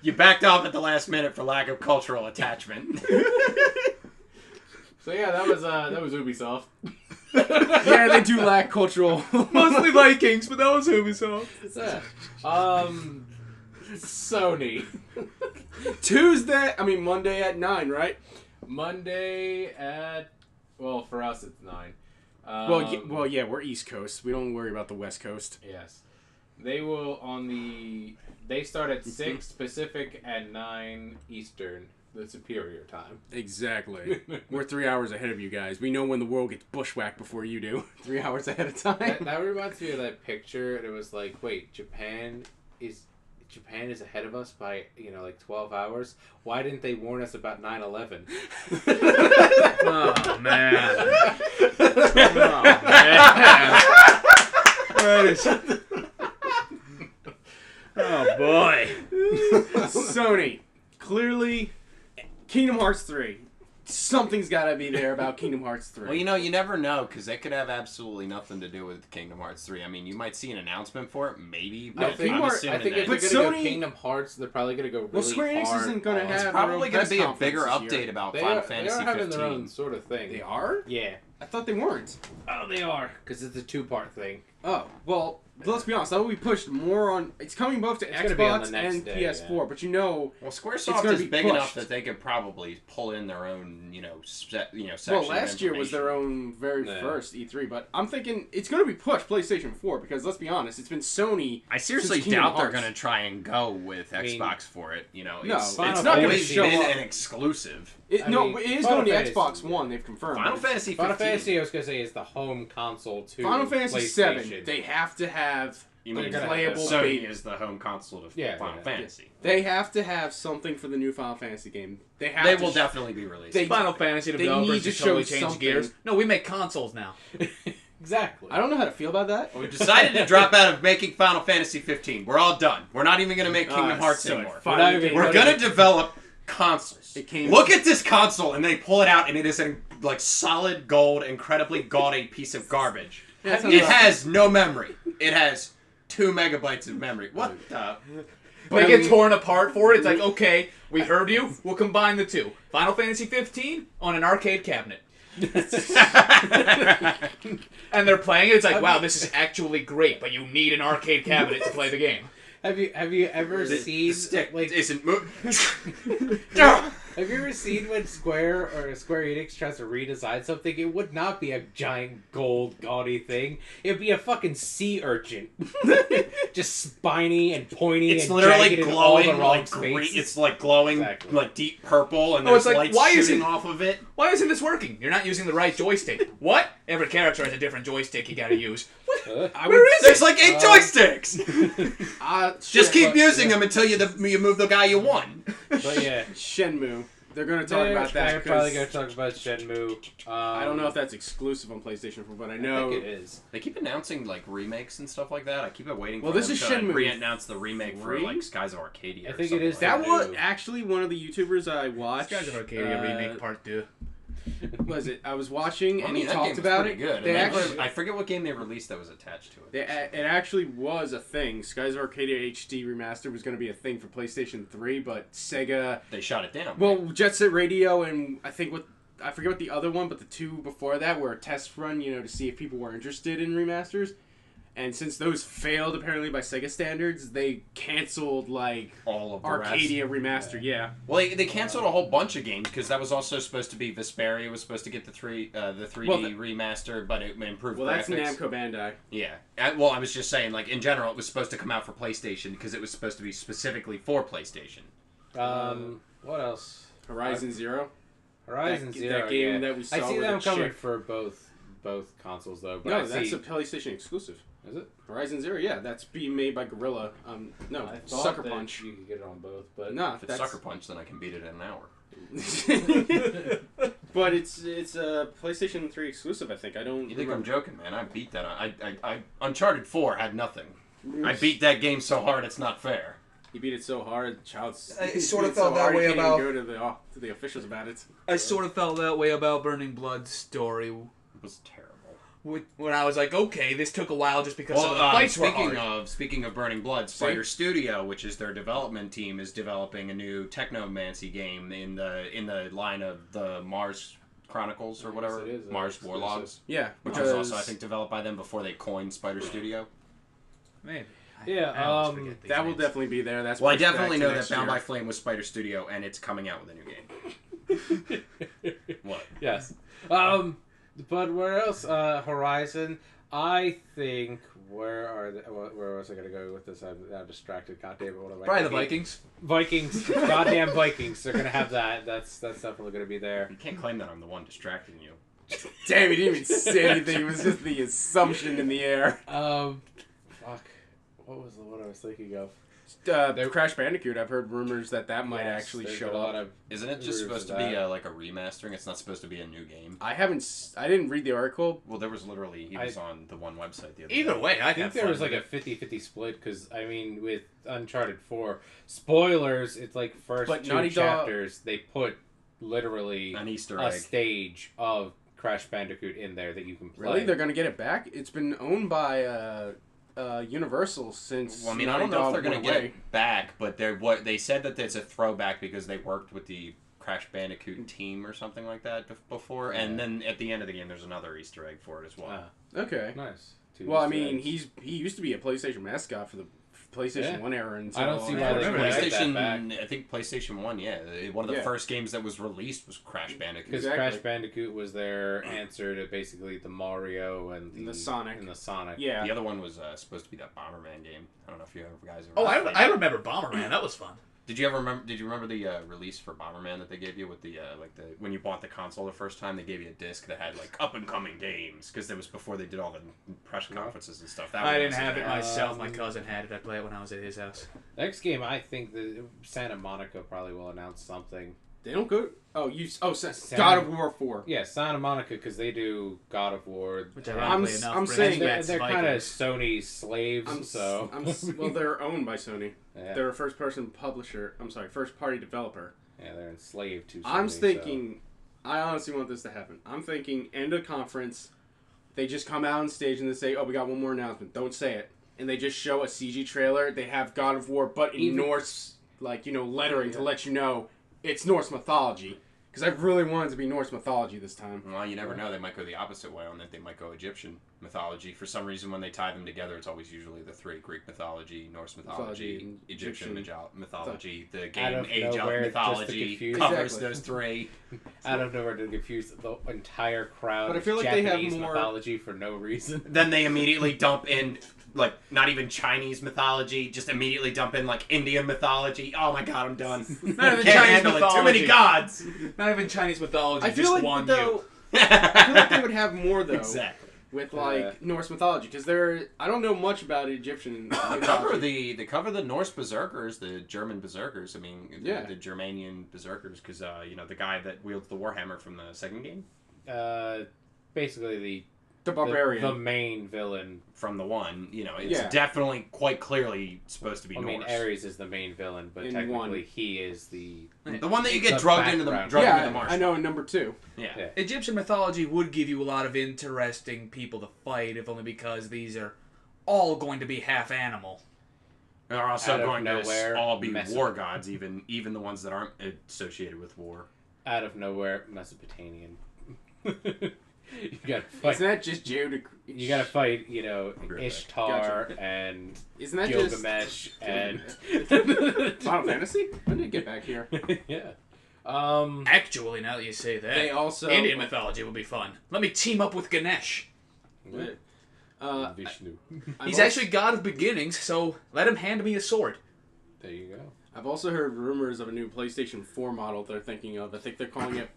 You backed off at the last minute for lack of cultural attachment. So yeah, that was Ubisoft. Yeah, they do lack cultural. Mostly Vikings, but that was Ubisoft. Sony. Monday at 9, right? Monday at... Well, for us it's 9. Well, yeah, we're East Coast. We don't worry about the West Coast. Yes. They will They start at 6 Pacific and 9 Eastern, the superior time. Exactly. We're 3 hours ahead of you guys. We know when the world gets bushwhacked before you do. 3 hours ahead of time. That reminds me of that picture, and it was like, wait, Japan is ahead of us by, 12 hours? Why didn't they warn us about 9/11? Oh, man. Oh, boy. Sony. Clearly, Kingdom Hearts 3. Something's got to be there about Kingdom Hearts 3. Well, you never know, because that could have absolutely nothing to do with Kingdom Hearts 3. I mean, you might see an announcement for it, maybe, but I think I'm if assuming they're that going to But go Sony- Kingdom Hearts, they're probably going to go really Well, Square Enix hard isn't gonna on- have- it's probably their going to be a press bigger conference this update year. about They Final are Fantasy having 15. their own sort of thing. They are? Yeah. I thought they weren't. Oh, they are, because it's a 2-part thing. Oh, well, let's be honest. That would be pushed more on... It's coming both to It's gonna be on Xbox the next and day, PS4, yeah. but you know... Well, It's Squaresoft gonna is be big enough pushed. that they could probably pull in their own, section Well, of last year was information. their own very Yeah. first E3, but I'm thinking it's going to be pushed PlayStation 4 because, let's be honest, it's been Sony... I seriously since Kingdom doubt they're Hearts. going to try and go with I mean, Xbox for it. No, It's it's not gonna always show been up. an exclusive. It mean, is Final going to Fantasy- Xbox One, they've confirmed. Final Fantasy 15. Final Fantasy, I was going to say, is the home console to Final Fantasy PlayStation. 7, they have to have... You mean They're gonna playable have Sony beta. is the home console to Yeah, Final yeah. Fantasy. They have to have something for the new Final Fantasy game. They They to will definitely be released. They- Final Fantasy they developers need to just totally show changed something. gears. No, we make consoles now. Exactly. I don't know how to feel about that. We decided to drop out of making Final Fantasy 15. We're all done. We're not even going to make Kingdom Hearts so anymore. finally We're going to develop consoles. It came- Look at this console, and they pull it out, and it is a solid gold, incredibly gaudy piece of garbage. Yeah, that It sounds- has no memory. It has 2 megabytes of memory. What the? They get torn apart for it. It's like, okay, we heard you. We'll combine the two. Final Fantasy 15 on an arcade cabinet. And they're playing it. It's like, wow, this is actually great, but you need an arcade cabinet to play the game. Have you ever seen The stick like isn't Have you ever seen when Square Enix tries to redesign something? It would not be a giant gold gaudy thing. It'd be a fucking sea urchin, just spiny and pointy. It's and literally jagged in all the glowing wrong like green. spaces. It's like glowing Exactly. like deep purple, and Oh, there's it's like, lights why shooting isn't- off of it. Why isn't this working? You're not using the right joystick. What? Every character has a different joystick you gotta use. There's like 8 joysticks. Just keep but- using them until you move the guy you won. But yeah, Shenmue. They're going to talk about that. They're probably going to talk about Shenmue. I don't know if that's exclusive on PlayStation 4, but I know. I think it is. They keep announcing like remakes and stuff like that. I keep waiting Well, for this them is to Shenmue re-announce the remake for 3? like Skies of Arcadia. I or think it something is like That that. was actually one of the YouTubers I watched. Skies of Arcadia remake part 2. Was it? I was watching, I and mean, he that talked game was about pretty it. good. They And actually, I forget what game they released that was attached to it. it actually was a thing. Skies of Arcadia HD Remaster was going to be a thing for PlayStation 3, but Sega... They shot it down. Well, Jet Set Radio and I forget what the other one, but the two before that were a test run, to see if people were interested in remasters. And since those failed apparently by Sega standards, they canceled like all of the Arcadia rest. Remaster. Yeah. Well, they canceled a whole bunch of games because that was also supposed to be Vesperia was supposed to get the 3D remaster, but it improved Well, that's graphics. Namco Bandai. Yeah. I was just saying, like in general, it was supposed to come out for PlayStation because it was supposed to be specifically for PlayStation. What else? Horizon Zero. Horizon Zero. That game yeah. that we saw. I see with them the coming chick. for both consoles though. But No, I that's see, a PlayStation exclusive. Is it? Horizon Zero, yeah, that's being made by Guerrilla. No, I thought Sucker that Punch. You could get it on both, but No, If it's Sucker Punch, then I can beat it in an hour. But it's a PlayStation 3 exclusive, I think. I don't. You think I'm joking, man? I beat that. I Uncharted 4 had nothing. I beat that game so hard it's not fair. You beat it so hard, the child's. I sort of it's so felt that hard, way you can't about- even go to the officials about it. I sort of felt that way about Burning Blood's story It was terrible. when I was like, okay, this took a while just because some of the fights were hard. Speaking of Burning Blood, Spider Studio, which is their development team, is developing a new Technomancy game in the line of the Mars Chronicles or whatever, it is, Mars exclusive. Warlogs, Yeah, which because was also I think developed by them before they coined Spider Studio. Man. Yeah, I always forget these that will names. definitely be there. That's Well, I pushed back definitely to know that next Bound year. by Flame was Spider Studio, and it's coming out with a new game. What? Yes. But where else? Horizon. I think where was I gonna go with this? I'm distracted. God damn it! What am I Probably the thinking? Vikings. Vikings. Goddamn Vikings. They're gonna have that. That's definitely gonna be there. You can't claim that I'm the one distracting you. Damn, he didn't even say anything. It was just the assumption in the air. Fuck. What was the one I was thinking of? The Crash Bandicoot. I've heard rumors that might Yes, actually there's show a lot up. of Isn't it just rumors supposed of to be that. like a remastering? It's not supposed to be a new game. I didn't read the article. Well, there was literally he was on the one website the other Either day. way, I I think there was like a 50-50 split because I mean with Uncharted 4 spoilers it's like first But two Naughty Dog- chapters they put literally An Easter a egg. stage of Crash Bandicoot in there that you can play. Really, they're gonna get it back? It's been owned by Universal since. Well, I mean, I Naughty don't know if Dog they're going went to get away. it back, but they said that it's a throwback because they worked with the Crash Bandicoot team or something like that before, and then at the end of the game, there's another Easter egg for it as well. Okay. Nice. Two Well, I Easter mean, eggs. he used to be a PlayStation mascot for the PlayStation Yeah. 1 era, and I don't see why I they remember couldn't get that PlayStation. back. I think PlayStation 1. Yeah, one of the Yeah. first games that was released was Crash Bandicoot. Because Exactly. Crash Bandicoot was their answer to basically the Mario and The Sonic. And the Sonic. Yeah. The other one was supposed to be that Bomberman game. I don't know if you guys ever. Oh, played I it. remember Bomberman. That was fun. Did you remember the release for Bomberman that they gave you with the when you bought the console the first time? They gave you a disc that had like up and coming games because that was before they did all the press conferences and stuff. That I one didn't wasn't have it there. myself. My cousin had it. I played it when I was at his house. Next game, I think that Santa Monica probably will announce something. They don't go. God of War 4. Yeah, Santa Monica because they do God of War. Which And ironically I'm enough, saying brings they're back kind of Vikings. Sony slaves, so Well, they're owned by Sony. yeah. They're a first-person publisher. I'm sorry, first-party developer. Yeah, they're enslaved to Sony. I'm thinking. I honestly want this to happen. I'm thinking end of conference. They just come out on stage and they say, "Oh, we got one more announcement." Don't say it, and they just show a CG trailer. They have God of War, but in Even- Norse, lettering to let you know it's Norse mythology. Because I really wanted to be Norse mythology this time. Well, you never know. They might go the opposite way on it. They might go Egyptian mythology. For some reason, when they tie them together, it's always usually the three: Greek mythology, Norse mythology, Egyptian mythology. The game Age of Mythology covers those three. Out of nowhere to confuse the entire crowd. But I feel like Japanese they have more mythology for no reason. Then they immediately dump in, like, not even Chinese mythology, just immediately dump in, like, Indian mythology. Oh my god, I'm done. Not even Can't Chinese handle it. mythology. Too many gods. Not even Chinese mythology. I feel just like one though. you. I feel like they would have more though. Exactly. With like Norse mythology, because I don't know much about Egyptian mythology. They cover the Norse berserkers, the German berserkers. I mean, the Germanian berserkers, because the guy that wields the warhammer from the second game. Basically The barbarian, the main villain from the one. It's definitely quite clearly supposed to be Norse. I mean, Ares is the main villain, but technically he is the one that you get drugged into the marsh. I know. In number 2. Yeah. Egyptian mythology would give you a lot of interesting people to fight, if only because these are all going to be half animal. They're also going to all be war gods, even the ones that aren't associated with war. Out of nowhere, Mesopotamian. You gotta fight. Isn't that just You gotta fight, Ishtar and isn't that Gilgamesh and Final Fantasy? When did it get back here? Yeah. Actually, now that you say that, They also Indian mythology would be fun. Let me team up with Ganesh. Vishnu. He's actually god of beginnings, so let him hand me a sword. There you go. I've also heard rumors of a new PlayStation 4 model they're thinking of. I think they're calling it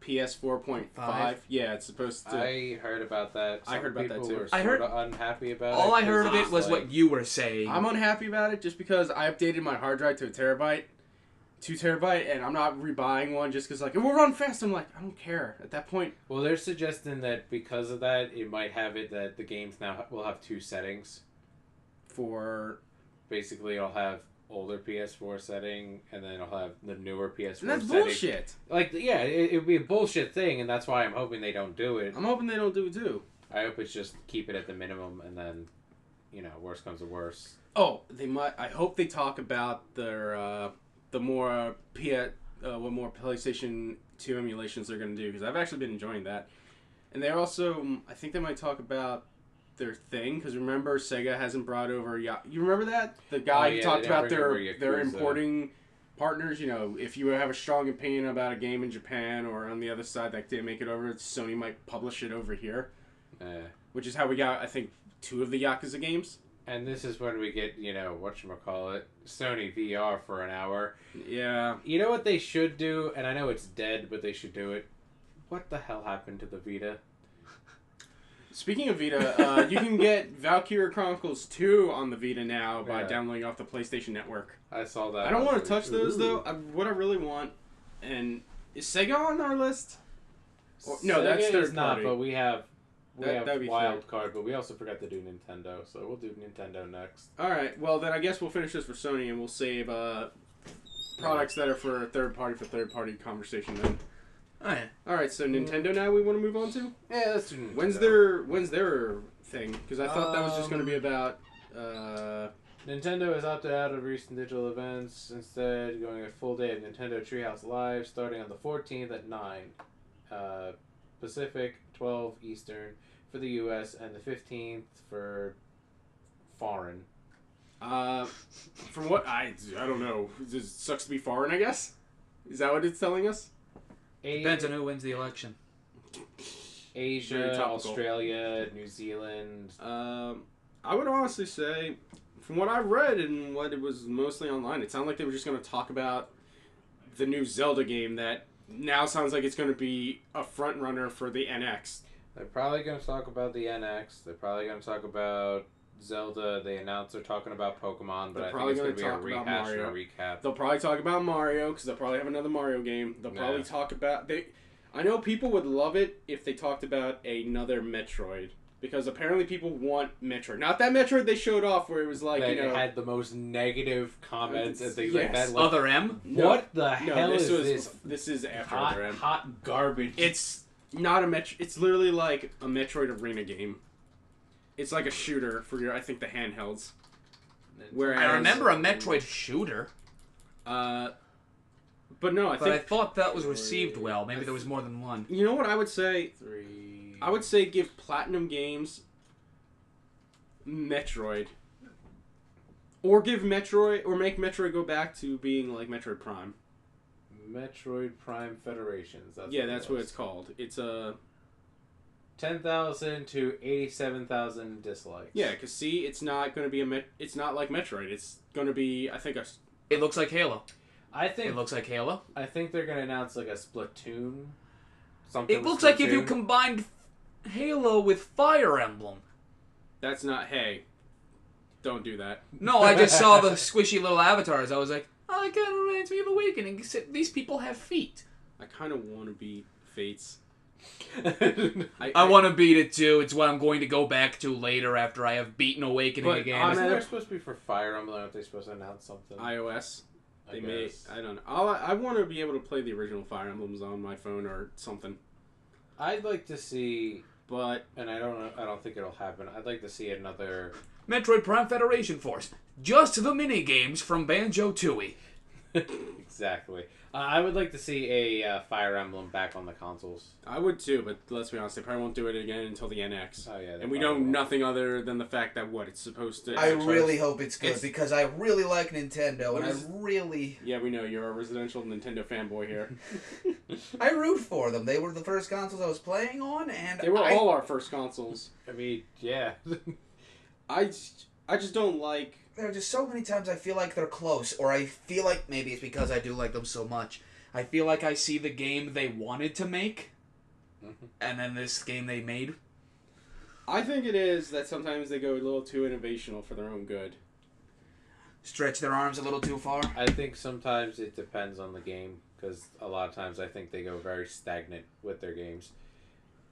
PS4.5. Yeah, it's supposed to. I heard about that. I heard about that too. I heard unhappy about it. All I heard of it was what you were saying. I'm unhappy about it just because I updated my hard drive to 2 terabyte, and I'm not rebuying one just because it will run fast. I'm like, I don't care at that point. Well, they're suggesting that because of that, it might have it that the games now will have 2 settings. For basically, it'll have older PS4 setting, and then it'll have the newer PS4 and that's setting. bullshit. It would be a bullshit thing, and that's why I'm hoping they don't do it. I'm hoping they don't do it too. I hope it's just keep it at the minimum, and then, worst comes to worst. Oh, they might. I hope they talk about their what more PlayStation 2 emulations they're going to do, because I've actually been enjoying that. And they also, I think they might talk about their thing, because remember Sega hasn't brought over you remember that the guy who talked about their importing partners. If you have a strong opinion about a game in Japan or on the other side that didn't make it over, Sony might publish it over here, which is how we got I think 2 of the Yakuza games. And this is when we get whatchamacallit, Sony VR for an hour. Yeah, you know what they should do, and I know it's dead, but they should do it. What the hell happened to the Vita? Speaking of Vita, you can get Valkyria Chronicles 2 on the Vita now by downloading off the PlayStation Network. I saw that. I don't want to touch those, though. What I really want, is Sega on our list? No, Sega that's third is not, party. but we have that'd be Wild Card, but we also forgot to do Nintendo, so we'll do Nintendo next. Alright, well then I guess we'll finish this for Sony, and we'll save products that are for third party conversation then. Oh, yeah. Alright, so Nintendo now we want to move on to? Yeah, let's do Nintendo. When's their thing? Because I thought that was just going to be about... Nintendo has opted out of recent digital events, instead going a full day of Nintendo Treehouse Live starting on the 14th at 9 Pacific, 12 Eastern for the US, and the 15th for foreign. From what... I don't know. It sucks to be foreign, I guess? Is that what it's telling us? Depends on who wins the election. Asia, Australia, New Zealand. I would honestly say, from what I read and what it was mostly online, it sounded like they were just going to talk about the new Zelda game that now sounds like it's going to be a front runner for the NX. They're probably going to talk about the NX. They're probably going to talk about Zelda. They announced they're talking about Pokemon, but I think it's going to be a rehash and a recap. They'll probably talk about Mario, because they'll probably have another Mario game. They'll probably talk about... I know people would love it if they talked about another Metroid, because apparently people want Metroid. Not that Metroid they showed off where it was like, it had the most negative comments and things like that. Like, Other M? What the hell is this? This is after Other M. Hot garbage. It's not a Metroid. It's literally like a Metroid arena game. It's like a shooter for I think the handhelds. Whereas, I remember a Metroid shooter. But But no, I thought that was received well. Maybe there was more than one. You know what I would say? 3. I would say give Platinum Games Metroid. Or give Metroid, or make Metroid go back to being like Metroid Prime. Metroid Prime Federations. That's what it's called. It's a 10,000 to 87,000 dislikes. Yeah, because see, it's not going to be it's not like Metroid. It's going to be, I think, It looks like Halo. It looks like Halo. I think they're going to announce like a Splatoon. Something. It looks like if you combined Halo with Fire Emblem. That's not. Hey, don't do that. No, I just saw the squishy little avatars. I was like, oh, that kind of reminds me of Awakening. Except these people have feet. I kind of want to be Fates. I want to beat it too. It's what I'm going to go back to later after I have beaten Awakening again. Isn't there supposed to be for Fire Emblem? Aren't they supposed to announce something? iOS. I don't know. I want to be able to play the original Fire Emblems on my phone or something. I'd like to see, but and I don't know. I don't think it'll happen. I'd like to see another Metroid Prime Federation Force. Just the mini games from Banjo-Tooie. Exactly. I would like to see a Fire Emblem back on the consoles. I would too, but let's be honest, they probably won't do it again until the NX. Oh yeah, and we know nothing other than the fact that it's supposed to. I really hope it's good because I really like Nintendo and I really. Yeah, we know you're a residential Nintendo fanboy here. I root for them. They were the first consoles I was playing on, and they were all our first consoles. I mean, yeah. I just don't like. There are just so many times I feel like they're close, or I feel like maybe it's because I do like them so much. I feel like I see the game they wanted to make, and then this game they made. I think it is that sometimes they go a little too innovational for their own good. Stretch their arms a little too far. I think sometimes it depends on the game, because a lot of times I think they go very stagnant with their games.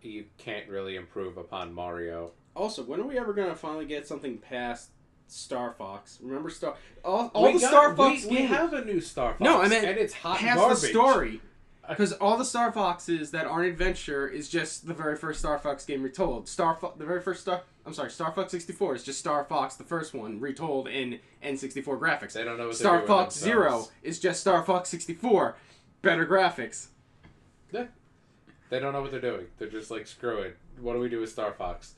You can't really improve upon Mario. Also, when are we ever going to finally get something past Star Fox? Remember Star Fox we have a new Star Fox. No, I meant and it's hot past garbage. the story. Because all the Star Foxes that aren't adventure is just the very first Star Fox game retold. Star Fox 64 is just Star Fox, the first one, retold in N64 graphics. They don't know what Star they're doing Fox themselves. Zero is just Star Fox 64, better graphics. Yeah. They don't know what they're doing. They're just like, screw it. What do we do with Star Fox?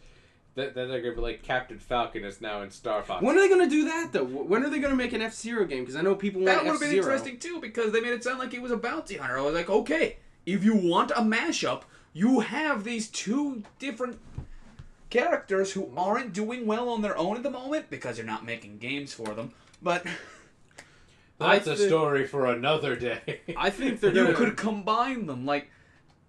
Then they're going to be like, Captain Falcon is now in Star Fox. When are they going to do that, though? When are they going to make an F-Zero game? Because I know people want F-Zero. That would have been interesting, too, because they made it sound like he was a bounty hunter. I was like, okay, if you want a mashup, you have these two different characters who aren't doing well on their own at the moment, because you're not making games for them, but... That's a story for another day. I think they're You could combine them, like...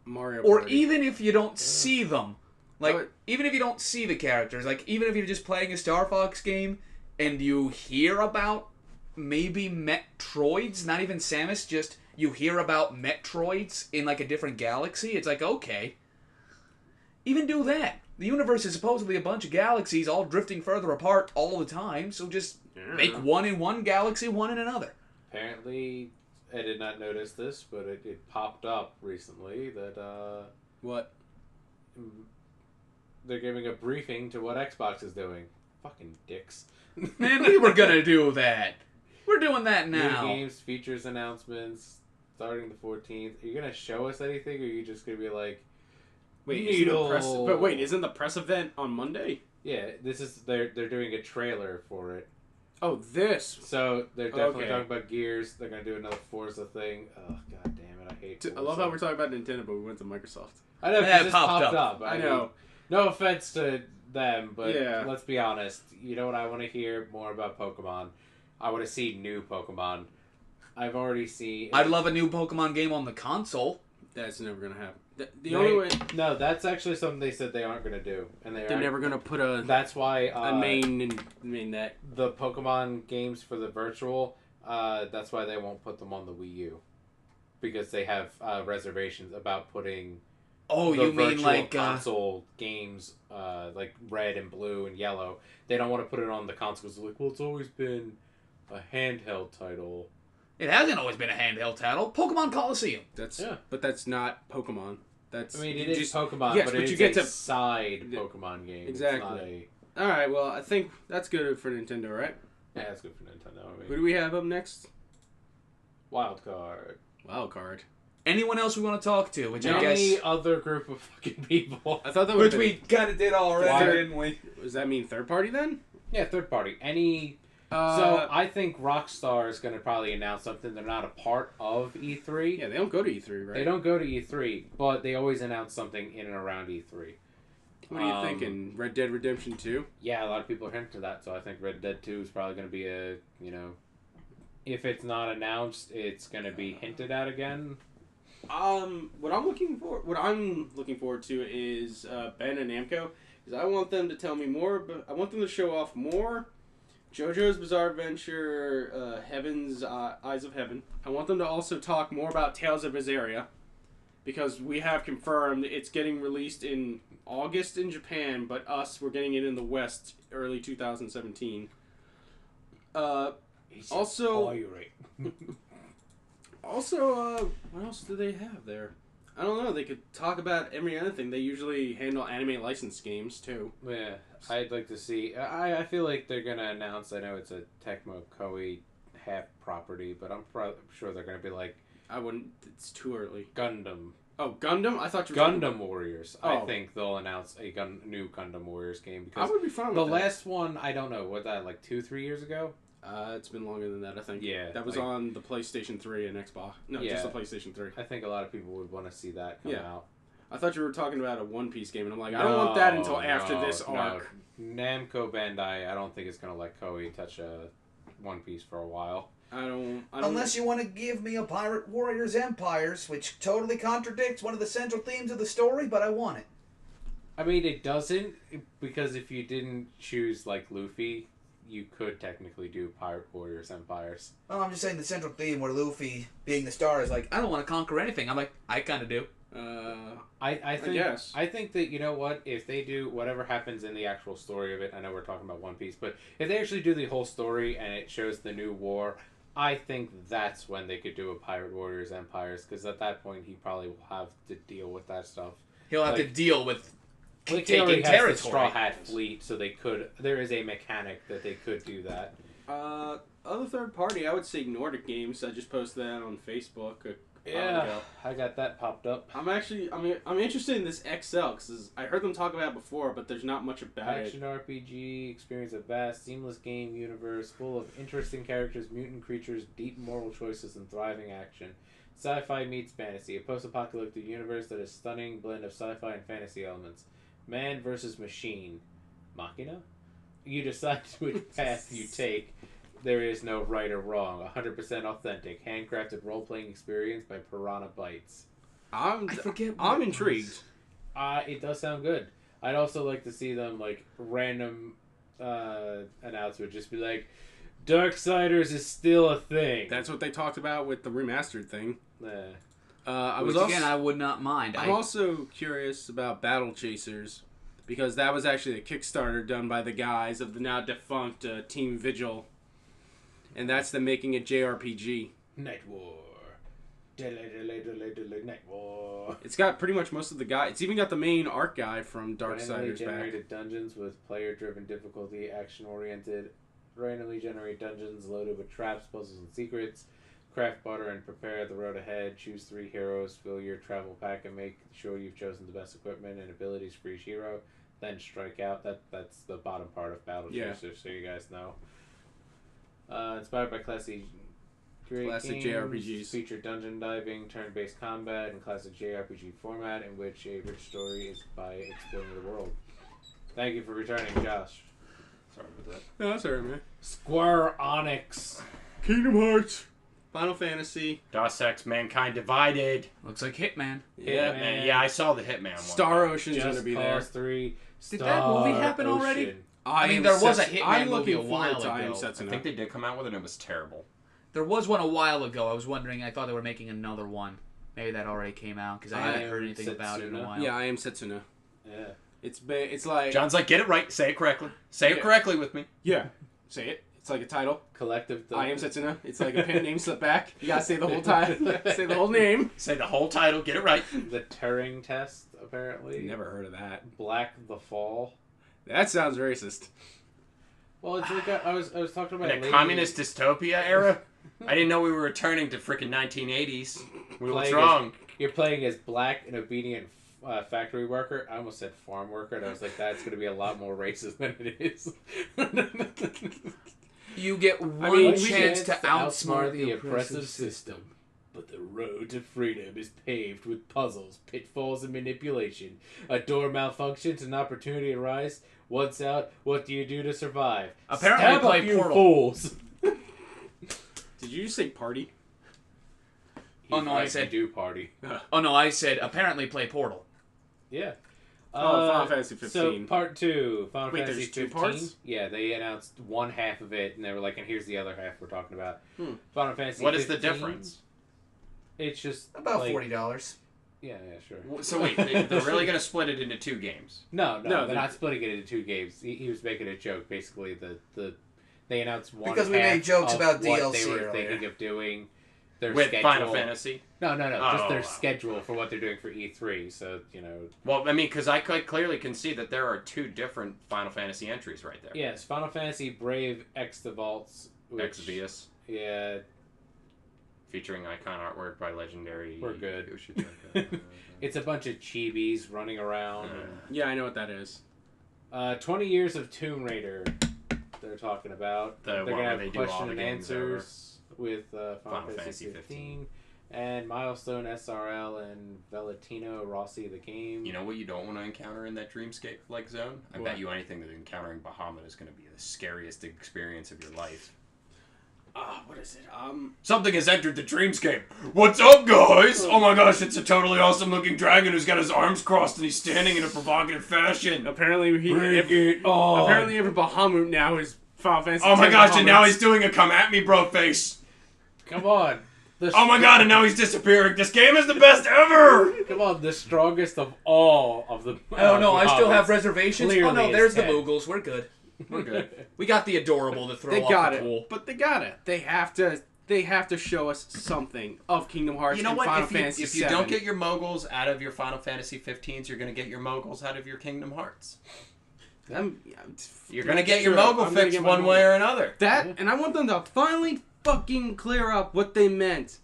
Mario Or Party. even if you don't see them... Like, even if you don't see the characters, like, even if you're just playing a Star Fox game and you hear about maybe Metroids, not even Samus, just you hear about Metroids in, like, a different galaxy, it's like, okay. Even do that. The universe is supposedly a bunch of galaxies all drifting further apart all the time, so just make one in one galaxy, one in another. Apparently, I did not notice this, but it popped up recently that, What? They're giving a briefing to what Xbox is doing. Fucking dicks. Man, we were gonna do that. We're doing that now. New games, features announcements, starting the 14th. Are you gonna show us anything, or are you just gonna be like, Wait, isn't the press event on Monday? yeah, this is they're doing a trailer for it. Oh, this. So they're definitely Okay. talking about Gears. They're gonna do another Forza thing. Oh god damn it, I hate Forza. I love how we're talking about Nintendo, but we went to Microsoft. I know, 'cause Yeah, it this popped popped up. up. I know. No offense to them, but Yeah. let's be honest. You know what I want to hear more about Pokemon? I want to see new Pokemon. I've already seen... I'd love a new Pokemon game on the console. That's never gonna happen. The only way No, that's actually something they said they aren't going to do. And they're never gonna put a That's why... main that. The Pokemon games for the virtual, that's why they won't put them on the Wii U. Because they have reservations about putting... Oh, the you mean virtual like console games, like red and blue and yellow. They don't want to put it on the consoles. Like, well, it's always been a handheld title. It hasn't always been a handheld title. Pokemon Coliseum. But that's not Pokemon. That's I mean, it you is just- Pokemon, yes, but but it's you get a to- side Pokemon game. Exactly. It's not All right. Well, I think that's good for Nintendo, right? yeah, that's good for Nintendo. I Who mean, do we have up next? wild card. Wild card. Anyone else we want to talk to? Which I Any guess, other group of fucking people. I thought that would which we kind of did already, Why? didn't we? Does that mean third party then? Yeah, third party. Any. So I think Rockstar is going to probably announce something. They're not a part of E3. Yeah, they don't go to E3, right? They don't go to E3, but they always announce something in and around E3. What are you thinking? Red Dead Redemption 2? Yeah, a lot of people are hinting to that, so I think Red Dead 2 is probably going to be a, if it's not announced, it's going to be hinted at again. What I'm looking forward to is Ben and Namco, because I want them to tell me more. But I want them to show off more JoJo's Bizarre Adventure, Heaven's Eyes of Heaven. I want them to also talk more about Tales of Berseria, because we have confirmed it's getting released in August in Japan, but we're getting it in the West early 2017. Also, what else do they have there? I don't know. They could talk about every other thing. They usually handle anime license games too. Yeah, I'd like to see. I feel like they're gonna announce. I know it's a Tecmo Koei half property, but I'm sure they're gonna be like I wouldn't. It's too early. Gundam. Oh, Gundam! I thought you were Gundam Warriors. I Oh. think they'll announce a new Gundam Warriors game I because would be fine with the that. last one I don't know what that like 2-3 years ago. It's been longer than that, I think. Yeah, That was like- on the PlayStation 3 and Xbox. No, Yeah. just the PlayStation 3. I think a lot of people would want to see that come Yeah. out. I thought you were talking about a One Piece game, and I'm like, I don't want that until No, after no, this arc. No. Namco Bandai, I don't think it's gonna let Koei touch a One Piece for a while. I don't. Unless you want to give me a Pirate Warriors Empires, which totally contradicts one of the central themes of the story, but I want it. I mean, it doesn't, because if you didn't choose like Luffy, you could technically do Pirate Warriors Empires. Well, I'm just saying the central theme where Luffy, being the star, is like, I don't want to conquer anything. I'm like, I kind of do. I think guess. I think that, you know what, if they do whatever happens in the actual story of it, I know we're talking about One Piece, but if they actually do the whole story and it shows the new war, I think that's when they could do a Pirate Warriors Empires, because at that point he probably will have to deal with that stuff. He'll have to deal with Like, he already taking has territory. the Straw Hat Fleet, so there is a mechanic that they could do that. Other third party, I would say Nordic Games. I just posted that on Facebook a while ago. I got that popped up. I'm interested in this XL because I heard them talk about it before, but there's not much about Action RPG, experience a vast, seamless game universe full of interesting characters, mutant creatures, deep moral choices, and thriving action. Sci-fi meets fantasy, a post-apocalyptic universe that is a stunning blend of sci-fi and fantasy elements. Man versus machine. Machina? You decide which path you take. There is no right or wrong. 100% authentic, handcrafted role-playing experience by Piranha Bytes. I forget what I'm it intrigued. It does sound good. I'd also like to see them, like, random announcement just be like, Darksiders is still a thing. That's what they talked about with the remastered thing. Yeah. Which again, I would not mind. I'm also curious about Battle Chasers, because that was actually a Kickstarter done by the guys of the now defunct Team Vigil, and that's them making a JRPG. Night War. Night War. It's got pretty much most of the guy. It's even got the main art guy from Randomly Darksiders back. generated dungeons with player-driven difficulty, action-oriented. Randomly generate dungeons loaded with traps, puzzles, and secrets. Craft, butter, and prepare the road ahead. Choose 3 heroes, fill your travel pack, and make sure you've chosen the best equipment and abilities for each hero. Then strike out. That's the bottom part of Battle Chasers, so you guys know. Inspired by classic JRPGs. Feature dungeon diving, turn-based combat, and classic JRPG format in which a rich story is by exploring the world. Thank you for returning, Josh. Sorry about that. No, that's alright, man. Square Onyx. Kingdom Hearts, Final Fantasy, Deus Ex Mankind Divided. looks like Hitman. Hitman. Yeah, I saw the Hitman one. Star Ocean's Just gonna be Cause there. 3. Did that movie happen already? Ocean. I mean, there was a Hitman I'm movie looking a while forward to I Am ago. I Setsuna. think they did come out with it and it was terrible. There was one a while ago. I was wondering. I thought they were making another one. Maybe that already came out because I haven't heard anything about it in a Setsuna. while. Yeah, I Am Setsuna. Yeah. It's like John's like, get it right. Say it correctly. Say it Yeah. correctly with me. yeah. Say it. It's like a title. Collective. I Am Setsuna. It's like a pen name slip back. You gotta say the whole time. Say the whole name. Say the whole title. Get it right. The Turing test, apparently. Never heard of that. Black the Fall. That sounds racist. Well, it's like I was talking about In a communist dystopia era? I didn't know we were returning to frickin' 1980s. What's wrong? You're playing as black and obedient factory worker. I almost said farm worker, and I was like, that's going to be a lot more racist than it is. You get one chance to outsmart the oppressive system. But the road to freedom is paved with puzzles, pitfalls, and manipulation. A door malfunctions, an opportunity arises. Once out, what do you do to survive? Apparently Stab play up, you Portal. fools! Did you say party? Oh no, I said do party. Oh no, I said apparently play Portal. Yeah. Final Fantasy 15. So part 2, Final Wait, Fantasy there's 15. 2 parts? Yeah, they announced one half of it, and they were like, and here's the other half we're talking about. Final Fantasy. What 15, is the difference? It's just About like, $40. Yeah, sure. So wait, they're really going to split it into 2 games? No, they're not splitting it into 2 games. He was making a joke, basically. They announced one Because we half made jokes of about what DLC they were earlier. thinking of doing. Their With schedule. Final Fantasy? No, just their Oh. schedule for what they're doing for E3. So Well, I mean, because I clearly can see that there are 2 different Final Fantasy entries right there. yes, Final Fantasy Brave X the Vaults. Exvius, Yeah, featuring icon artwork by legendary. We're good. Yoshitaka. it's a bunch of chibis running around. Yeah, I know what that is. 20 years of Tomb Raider. They're talking about. The They're one gonna where have they do all question the and games answers with Final Final Fantasy Fantasy 15 and Milestone SRL and Valentino Rossi the game. You know what you don't want to encounter in that dreamscape-like zone? I What? bet you anything that encountering Bahamut is going to be the scariest experience of your life. What is it? Something has entered the dreamscape. What's up, guys? Oh my gosh, it's a totally awesome-looking dragon who's got his arms crossed and he's standing in a provocative fashion. Apparently Apparently, every Bahamut now is Final Fantasy. Oh my 10 gosh, and now Bahamuts. he's doing a come at me bro face. come on. Oh my god, and now he's disappearing. This game is the best ever! Come on, the strongest of all of the. Oh no, I still have Hobbits. reservations. Clearly Oh no, it's there's the 10. Moogles. We're good. We're good. We got the adorable to throw They off got the it, pool. but they got it. They have to show us something of Kingdom Hearts You know and what? Final If Fantasy you 7. don't get your moguls out of your Final Fantasy 15s, you're going to get your moguls out of your Kingdom Hearts. You're going to get your mogul fixed one way or another. That, and I want them to finally fucking clear up what they meant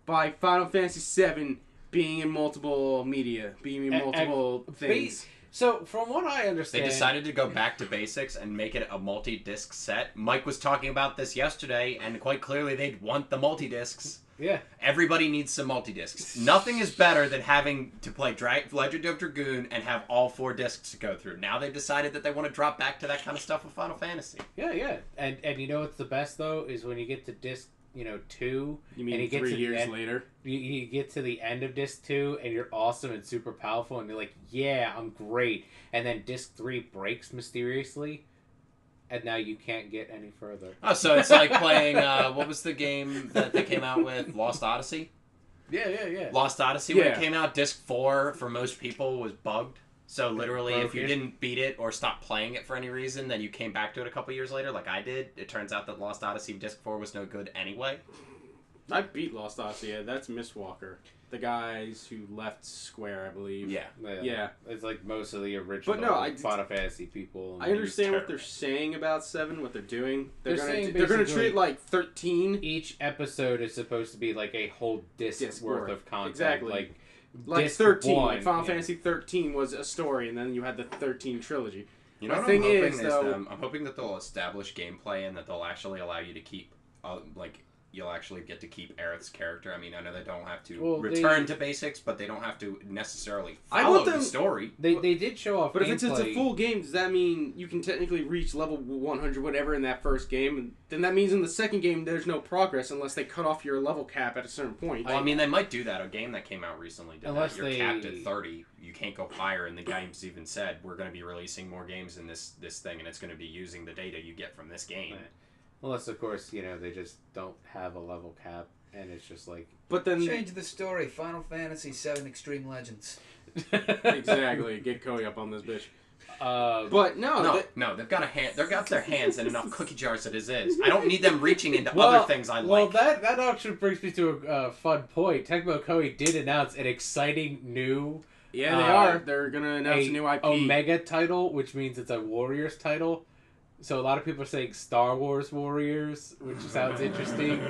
by Final Fantasy 7 being in multiple media, being in multiple things. So, from what I They understand, decided to go back to basics and make it a multi-disc set. Mike was talking about this yesterday, and quite clearly they'd want the multi-discs. Yeah. Everybody needs some multi-discs. Nothing is better than having to play Legend of Dragoon and have all 4 discs to go through. Now they've decided that they want to drop back to that kind of stuff with Final Fantasy. Yeah. And you know what's the best, though, is when you get to disc, 2. You mean and you get 3 to the years end, later? You get to the end of disc 2, and you're awesome and super powerful, and you're like, yeah, I'm great. And then disc 3 breaks mysteriously, and now you can't get any further. Oh, so it's like playing, what was the game that they came out with? Lost Odyssey? Yeah. Lost Odyssey, when it Yeah. came out, disc 4, for most people, was bugged. So literally, if you Broken. didn't beat it or stop playing it for any reason, then you came back to it a couple years later, like I did. It turns out that Lost Odyssey disc 4 was no good anyway. I beat Lost Odyssey. Yeah, that's Mistwalker. The guys who left Square, I believe. Yeah. It's like most of the original But no, Final Fantasy people. I understand what they're saying about 7, what they're doing. They're They're gonna saying they're gonna basically- treat like 13 Each episode is supposed to be like a whole disc worth of content. Exactly. Like Disc 13. 1, Final Fantasy 13 was a story, and then you had the 13 trilogy. You know The what thing I'm hoping is, is, though- I'm hoping that they'll establish gameplay and that they'll actually allow you to keep, you'll actually get to keep Aerith's character. I mean, I know they don't have to return to basics, but they don't have to necessarily I follow want the them- story. They did show off But if it's a gameplay. full game, does that mean you can technically reach level 100 whatever in that first game? And then that means in the second game there's no progress unless they cut off your level cap at a certain point. Well, I mean, they might do that. A game that came out recently did Unless that. You're capped they- at 30. You can't go higher, and the game's even said, we're going to be releasing more games in this thing, and it's going to be using the data you get from this game. Right. Unless, of course, they just don't have a level cap, and it's just like... But then... Change the story. Final Fantasy VII Extreme Legends. Exactly. Get Cody up on this bitch. But no, No, they've got they've got their hands in enough cookie jars as it is. I don't need them reaching into other things I well, like. that actually brings me to a fun point. Tecmo Koei did announce an exciting new... Yeah, they are. They're going to announce a new IP. Omega title, which means it's a Warriors title. So a lot of people are saying Star Wars Warriors, which sounds interesting.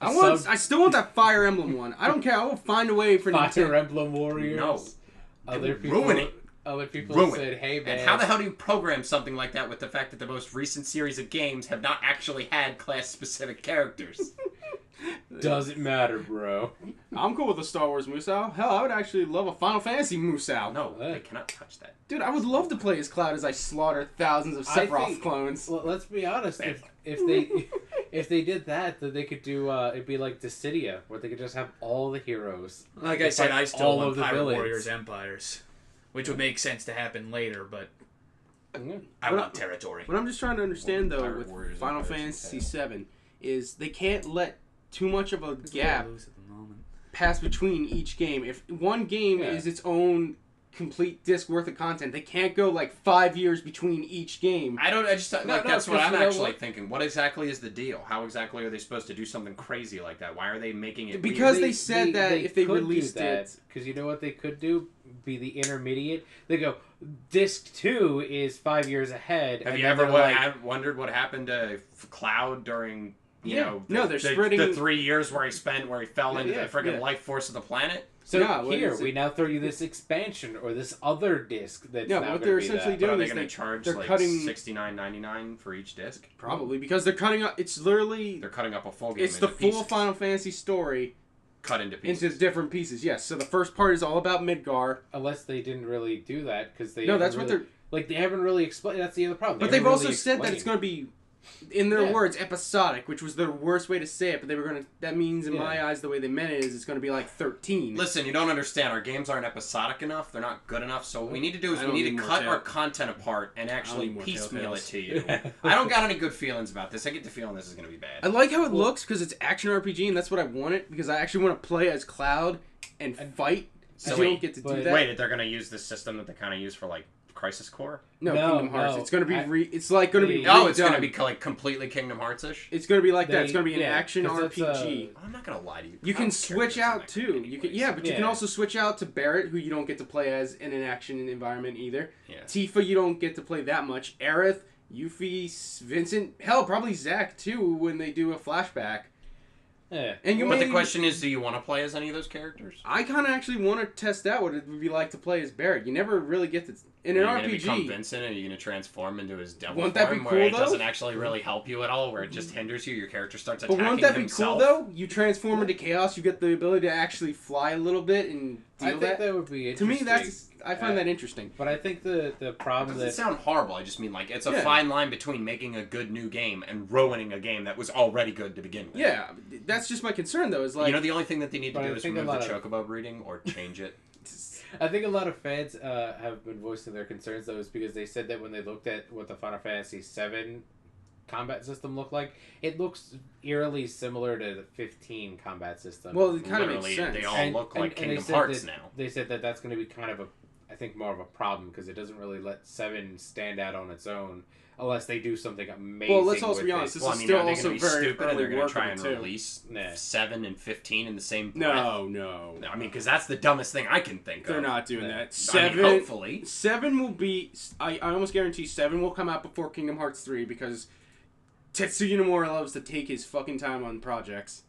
I still want that Fire Emblem one. I don't care. I will find a way for Fire Nintendo. Emblem Warriors. No. Other would people, ruin it. Other people Ruin said, it. "Hey man, And how the hell do you program something like that with the fact that the most recent series of games have not actually had class-specific characters? doesn't matter, bro." I'm cool with a Star Wars Musou. Hell, I would actually love a Final Fantasy Musou. No, they cannot touch that. Dude, I would love to play as Cloud as I slaughter thousands of I Sephiroth think- clones. Well, let's be honest. If they did that, then they could do. It'd be like Dissidia, where they could just have all the heroes. Like They I said, fight I still all want of the Pirate villains. Warriors Empires, which would make sense to happen later, but Yeah. I But want territory. What I'm just trying to understand, though, Pirate with Warriors Final Empires Fantasy entail. VII is they can't let too much of a gap Lose at the moment. pass between each game. If one game Yeah. is its own complete disc worth of content, they can't go like 5 years between each game. I just No, that's what 'cause I'm you know actually what? thinking. What exactly is the deal? How exactly are they supposed to do something crazy like that? Why are they making it Because weird? they said that if they released it- because you know what they could do, be the intermediate. They go, disc 2 is 5 years ahead. Have and you then ever they're like, wondered what happened to Cloud during you Yeah. know No, they're spreading- the 3 years where he fell Yeah, into yeah, the freaking yeah. life force of the planet? So Yeah, what here is it? we now throw you this expansion or this other disc that's Yeah, now what gonna they're be essentially that. But are doing they is going to charge they're like cutting- $69.99 for each disc? Probably because they're cutting up. It's literally They're cutting up a full game. it's the into full pieces. Final Fantasy story cut into pieces. into different pieces. Yes. So the first part is all about Midgar. Unless they didn't really do that because they No, haven't that's what really- they're. like they haven't really explained. That's the other problem. But They they've haven't also really said that it's explained. going to be, in their Yeah. words, episodic, which was the worst way to say it. But they were going to. That means, in Yeah. my eyes, the way they meant it is it's going to be like 13. Listen, you don't understand. Our games aren't episodic enough. They're not good enough. So what we need to do is I we don't need need to more cut tail. our content apart and actually need more piecemeal it telltales. to you. I don't got any good feelings about this. I get the feeling this is going to be bad. I like how it looks because it's action RPG, and that's what I wanted because I actually want to play as Cloud and fight. So So you don't wait, get to do but- that. Wait, they're going to use this system that they kind of use for like Crisis Core? No, No, Kingdom Hearts. no. It's going to be I- It's like going to be. they- Oh, it's going to redone. be like completely Kingdom Hearts-ish? It's going to be like that. It's They- going to be an yeah, action 'cause that's, RPG. I'm not going to lie to you. You I can don't care switch if it's out in too. that You can, anyways. yeah, but you can Yeah. also switch out to Barrett, who you don't get to play as in an action environment either. Yeah. Tifa, you don't get to play that much. Aerith, Yuffie, Vincent, hell, probably Zack too when they do a flashback. Yeah. And you But may, the question is, do you want to play as any of those characters? I kind of actually want to test out what it would be like to play as Barrett. You never really get to in an Are you going to become RPG. Vincent and are you going to transform into his devil Wouldn't that be form cool, where it though? doesn't actually really help you at all, where it just hinders you? Your character starts But attacking wouldn't that be himself. cool though? You transform into chaos. You get the ability to actually fly a little bit and I deal think that. that would be To interesting. me, I find that interesting. But I think the It problem doesn't that sound horrible. I just mean like it's a Yeah. fine line between making a good new game and ruining a game that was already good to begin with. Yeah, that's just my concern though. Is like You know, the only thing that they need to But I do is think a remove the lot of- chocobo breeding or change it. I think a lot of fans have been voicing their concerns though, is because they said that when they looked at what the Final Fantasy VII combat system looked like, it looks eerily similar to the 15 combat system. well, it kind of makes Literally, sense. they all And- look and- like and they Kingdom said Hearts that- now. They said that that's going to be kind of I think more of a problem because it doesn't really let 7 stand out on its own unless they do something amazing. Well, let's also with be it. honest. This Well, I is mean, still are they also going to be very stupid and early they're going work to try of and it, too. release Nah. 7 and 15 in the same breath? No. I mean, because that's the dumbest thing I can think They're of. not doing Yeah. that. I mean, hopefully. 7 will be. I almost guarantee 7 will come out before Kingdom Hearts 3 because Tetsuya Nomura loves to take his fucking time on projects.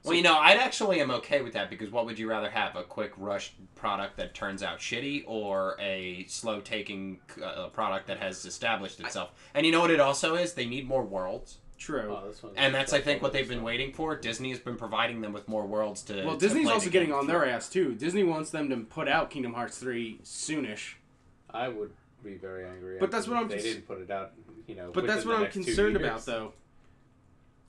Well, you know, I'd actually am okay with that because what would you rather have? A quick rush product that turns out shitty or a slow taking product that has established itself? And you know what it also is? They need more worlds. True. Oh, this one's And that's, I think, what they've been waiting for. Disney has been providing them with more worlds to. Well, to Disney's play also the getting game on through. their ass too. Disney wants them to put out Kingdom Hearts 3 soonish. I would be very angry. But that's what I'm They cons- didn't put it out. But that's what I'm concerned about though.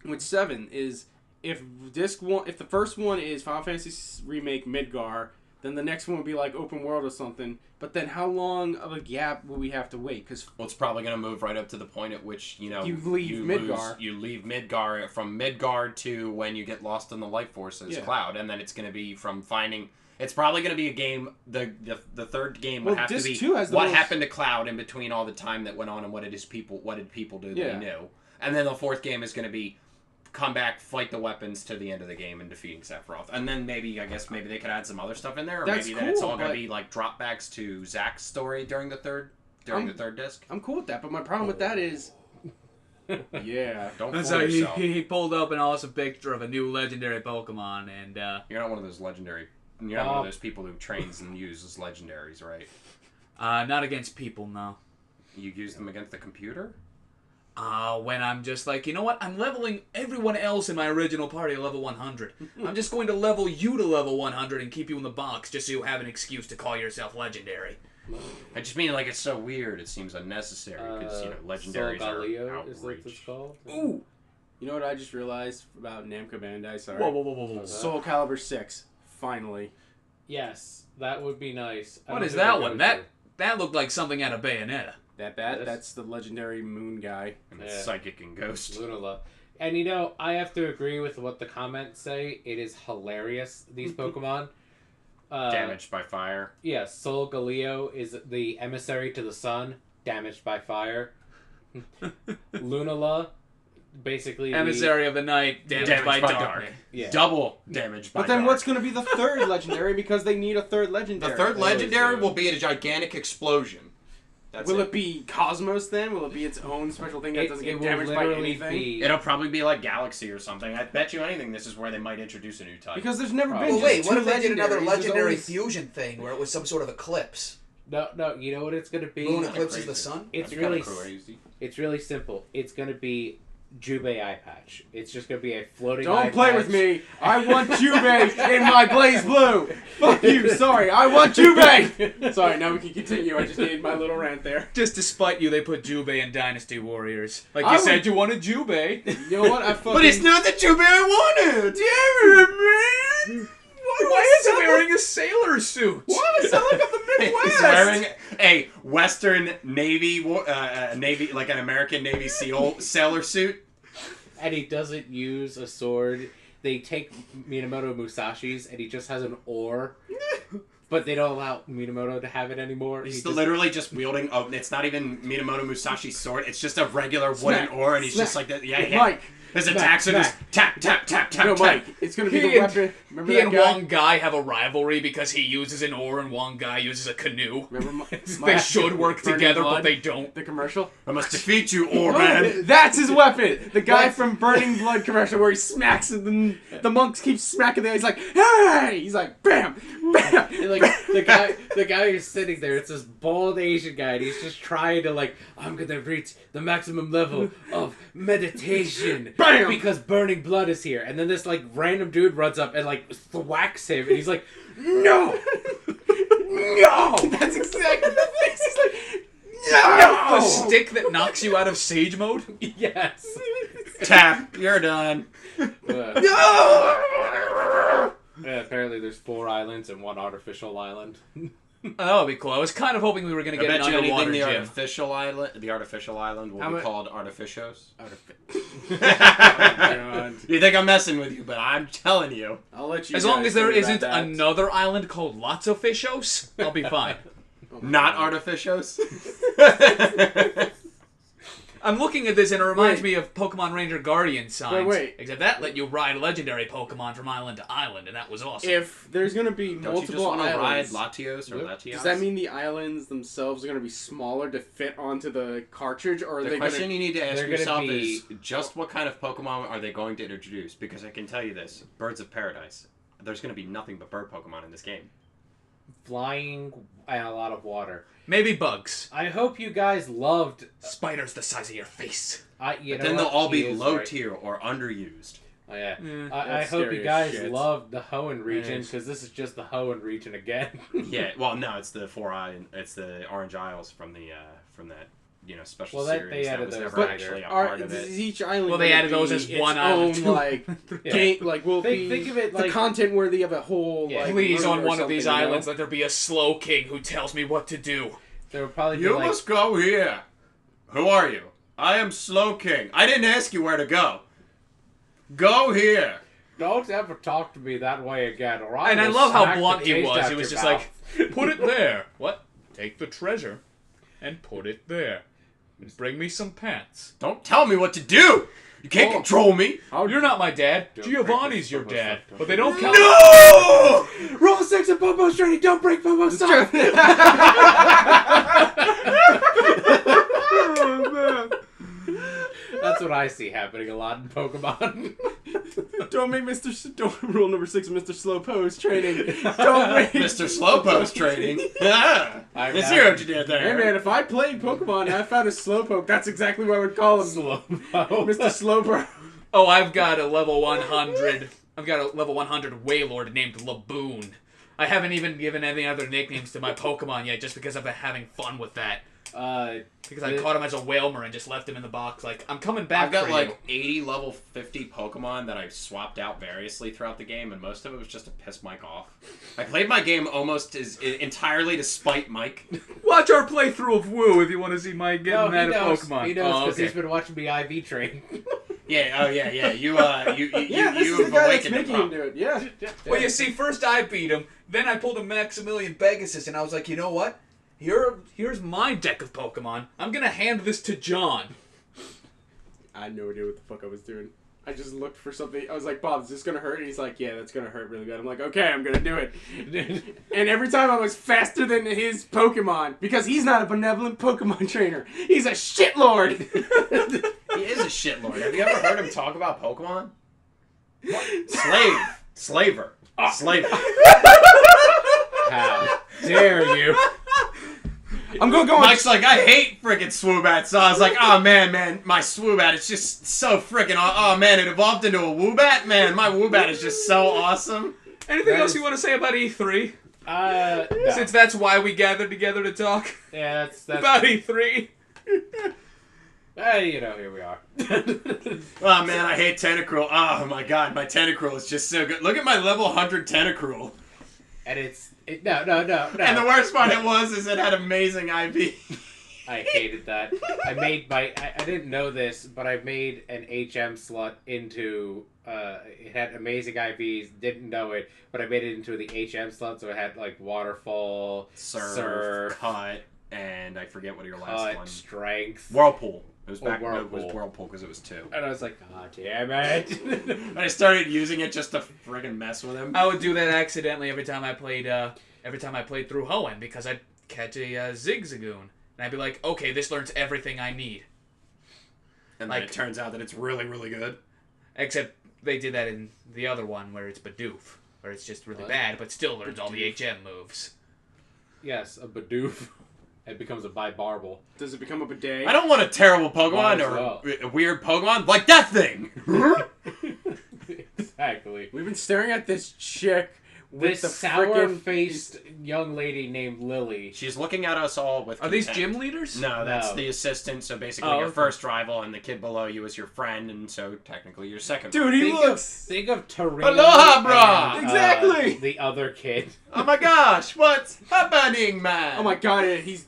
With 7 is if the first one is Final Fantasy remake Midgar, then the next one would be like open world or something. But then how long of a gap will we have to wait? Because Well, it's probably going to move right up to the point at which, you know, You leave Midgar. You leave Midgar from Midgar to when you get lost in the life force as Yeah. Cloud, and then it's going to be from finding. It's probably going to be a game. The third game would Well, have to disc be 2 has the what most- happened to Cloud in between all the time that went on, and what did people do that Yeah. he knew, and then the fourth game is going to be come back, fight the weapons to the end of the game, and defeating Sephiroth, and then maybe they could add some other stuff in there, or That's maybe that it's cool, all going to but- be like dropbacks to Zack's story during the third disc. I'm cool with that. But my problem with that is Yeah. Don't That's fool how yourself. he pulled up an awesome picture of a new legendary Pokemon, and You're not one of those legendary. You're not one of those people who trains and uses legendaries, right? not against people, no. You use them against the computer? When I'm just like, you know what? I'm leveling everyone else in my original party to level 100. I'm just going to level you to level 100 and keep you in the box just so you have an excuse to call yourself legendary. I just mean like it's so weird. It seems unnecessary because legendaries are is what it's outrage. called. Ooh. You know what I just realized about Namco Bandai? Sorry. Whoa. Soul Calibur 6. Finally. Yes, that would be nice. What is that one? That looked like something out of Bayonetta. That Yes. that's the legendary moon guy. And it's psychic and ghost. Lunala. And I have to agree with what the comments say. It is hilarious, these Pokemon. Damaged by fire. Yeah, Sol Galeo is the emissary to the sun, damaged by fire. Lunala, basically Emissary of the night, damaged by dark. Yeah. Double damaged by But then dark. what's going to be the third legendary because they need a third legendary? The third legendary do. will be a gigantic explosion. That's Will it be Cosmos then? Will it be its own special thing that doesn't get will damaged by literally anything? be- It'll probably be like Galaxy or something. I bet you anything this is where they might introduce a new type. Because there's never been Well, just wait, two what if they did another legendaries? There's legendary always- fusion thing where it was some sort of eclipse? No, you know what it's gonna be? Moon eclipses crazy. the sun? It's That'd be really, kinda crazy. it's really simple. It's gonna be Jubei eye patch. It's just gonna be a floating. eye Don't play patch. with me. I want Jubei in my Blaze Blue. Fuck you. Sorry. I want Jubei. Sorry. Now we can continue. I just needed my little rant there. Just to spite you, they put Jubei in Dynasty Warriors. Like I you would- said you wanted Jubei. You know what? I fucking. But it's not the Jubei I wanted! Damn it, man! Why is he wearing a sailor suit? Why does that look of the Midwest? He's wearing a Western Navy, Navy, like an American Navy SEAL sailor suit. And he doesn't use a sword. They take Minamoto Musashi's, and he just has an oar. But they don't allow Minamoto to have it anymore. He's He just- literally just wielding. It's not even Minamoto Musashi's sword. It's just a regular wooden Smack. oar, and he's Smack. just like that. Yeah. Mike. His Smack, attacks are just tap, tap, tap, tap, No, tap. Mike. It's gonna be He the and- weapon. Remember He that and guy? Wong Guy have a rivalry because he uses an oar and Wong Guy uses a canoe. Remember They should work Burning together, Blood? but they don't. The commercial. I must defeat you, Oar Man. That's his weapon. The guy from Burning Blood commercial where he smacks and the monks keep smacking the guy. He's like, hey! He's like, bam, bam. And, like the guy who's sitting there, it's this bald Asian guy, and he's just trying to I'm gonna reach the maximum level of meditation Bam! because burning blood is here. And then this random dude runs up and thwacks him, and he's like, no, no. That's exactly the face. He's like, The no. stick that knocks you out of sage mode? Yes. Tap. You're done. Yeah, apparently there's 4 islands and 1 artificial island. Oh, that would be cool. I was kind of hoping we were going to I get bet an you anything underwater the gym. artificial island will How be mu- called Artificios. God. You think I'm messing with you, but I'm telling you. I'll let you. As long guys as there think about isn't that. another island called Lots of Fishos, I'll be fine. Not Artificios. I'm looking at this and it reminds me of Pokemon Ranger Guardian signs. Wait. Except that let you ride legendary Pokemon from island to island, and that was awesome. If there's gonna be Don't you just multiple want to ride islands, Latios or Latios? does that mean the islands themselves are gonna be smaller to fit onto the cartridge, or are The they question gonna? you need to ask they're gonna yourself be- is just what kind of Pokemon are they going to introduce? Because I can tell you this: Birds of Paradise. There's going to be nothing but bird Pokemon in this game. Flying and a lot of water. Maybe bugs. I hope you guys loved. Spiders the size of your face. But then they'll all be low tier or underused. Oh, yeah. Mm, I that's hope scary you as guys shit. loved the Hoenn region, Yes. because this is just the Hoenn region again. Yeah, well, no, it's the it's the Orange Isles from that special Well, that- series they that added was those never later. actually a Are, part of it. is each island? Well, they gonna added those be as its one island, own, too. like Yeah. game, like will Think- be think of it the like- content worthy of a whole. Yeah. Like, Please, room on or one of these something, you know? islands, let there be a slow king who tells me what to do. There would probably be You must go here. Who are you? I am Slow King. I didn't ask you where to go. Go here. don't ever talk to me that way again, or I And I will love how smack the blunt he taste was. out He was your just mouth. like, put it there. What? Take the treasure and put it there. And bring me some pants. Don't tell me what to do. You can't Oh. control me. You're not my dad. Don't Giovanni's break your this dad. Popo's But they don't count. No! Roll 6 and Popo's journey. Don't break Popo's stuff. That's what I see happening a lot in Pokemon. Don't make rule number 6, Mr. Slow Pose training. Don't make Mr. Slowpoke training. I'm You not- see what you did there. Hey man, if I played Pokemon and I found a Slowpoke, that's exactly what I would call him. Slowpoke. Mr. Slowpoke. Oh, I've got a level 100. I've got a level 100 Wailord named Laboon. I haven't even given any other nicknames to my Pokemon yet, just because I've been having fun with that. Because I caught him as a Wailmer and just left him in the box. Like, I'm coming back. I've got for like you. 80 level 50 Pokemon that I've swapped out variously throughout the game, and most of it was just to piss Mike off. I played my game almost entirely to spite Mike. Watch our playthrough of Woo if you want to see Mike No, getting he mad at knows. Pokemon. He knows because okay. he's been watching me IV train. Yeah, yeah. Yeah, this You've is the guy that's awakened the making him problem. do it. Yeah. Well, you see, first I beat him, then I pulled a Maximilian Pegasus, and I was like, you know what? Here's my deck of Pokemon. I'm gonna hand this to John. I had no idea what the fuck I was doing. I just looked for something. I was like, Bob, is this gonna hurt? And he's like, yeah, that's gonna hurt really bad. I'm like, okay, I'm gonna do it. And every time I was faster than his Pokemon, because he's not a benevolent Pokemon trainer. He's a shitlord. He is a shitlord. Have you ever heard him talk about Pokemon? Slaver. Slaver. How dare you? I'm gonna go on. Mike's like, I hate freaking Swoobat. So I was like, oh man, my Swoobat, it's just so freaking, oh man, it evolved into a Woobat? Man, my Woobat is just so awesome. Anything else you want to say about E3? No. Since that's why we gathered together to talk Yeah, that's about E3. here we are. Oh man, I hate Tentacruel. Oh my god, my Tentacruel is just so good. Look at my level 100 Tentacruel. And no. And the worst part is it had amazing IV. I hated that. I didn't know this, but I made an HM slot into, it had amazing IVs, didn't know it, but I made it into the HM slot, so it had, like, Waterfall, Surf, Cut, and I forget what your last Cut, one. Strength. Whirlpool. It was back. Whirlpool. It was Whirlpool because it was 2. And I was like, God damn it. And I started using it just to friggin' mess with him. I would do that accidentally every time I played through Hoenn, because I'd catch a Zigzagoon. And I'd be like, okay, this learns everything I need. And then it turns out that it's really, really good. Except they did that in the other one where it's Bidoof, where it's just really bad, but still learns all the HM moves. Yes, a Bidoof. It becomes a Bibarble. Does it become a bidet? I don't want a terrible Might Pokemon as or well. a weird Pokemon like that thing! Exactly. We've been staring at this chick with This the sour-faced young lady named Lily. She's looking at us all with Are these contempt. gym leaders? No, that's No. the assistant, so basically Oh, your okay. first rival, and the kid below you is your friend, and so technically your second Dude, he looks. Think of Torino. Aloha, brah! and, Exactly! the other kid. Oh my gosh, what's happening, man? Oh my god, he's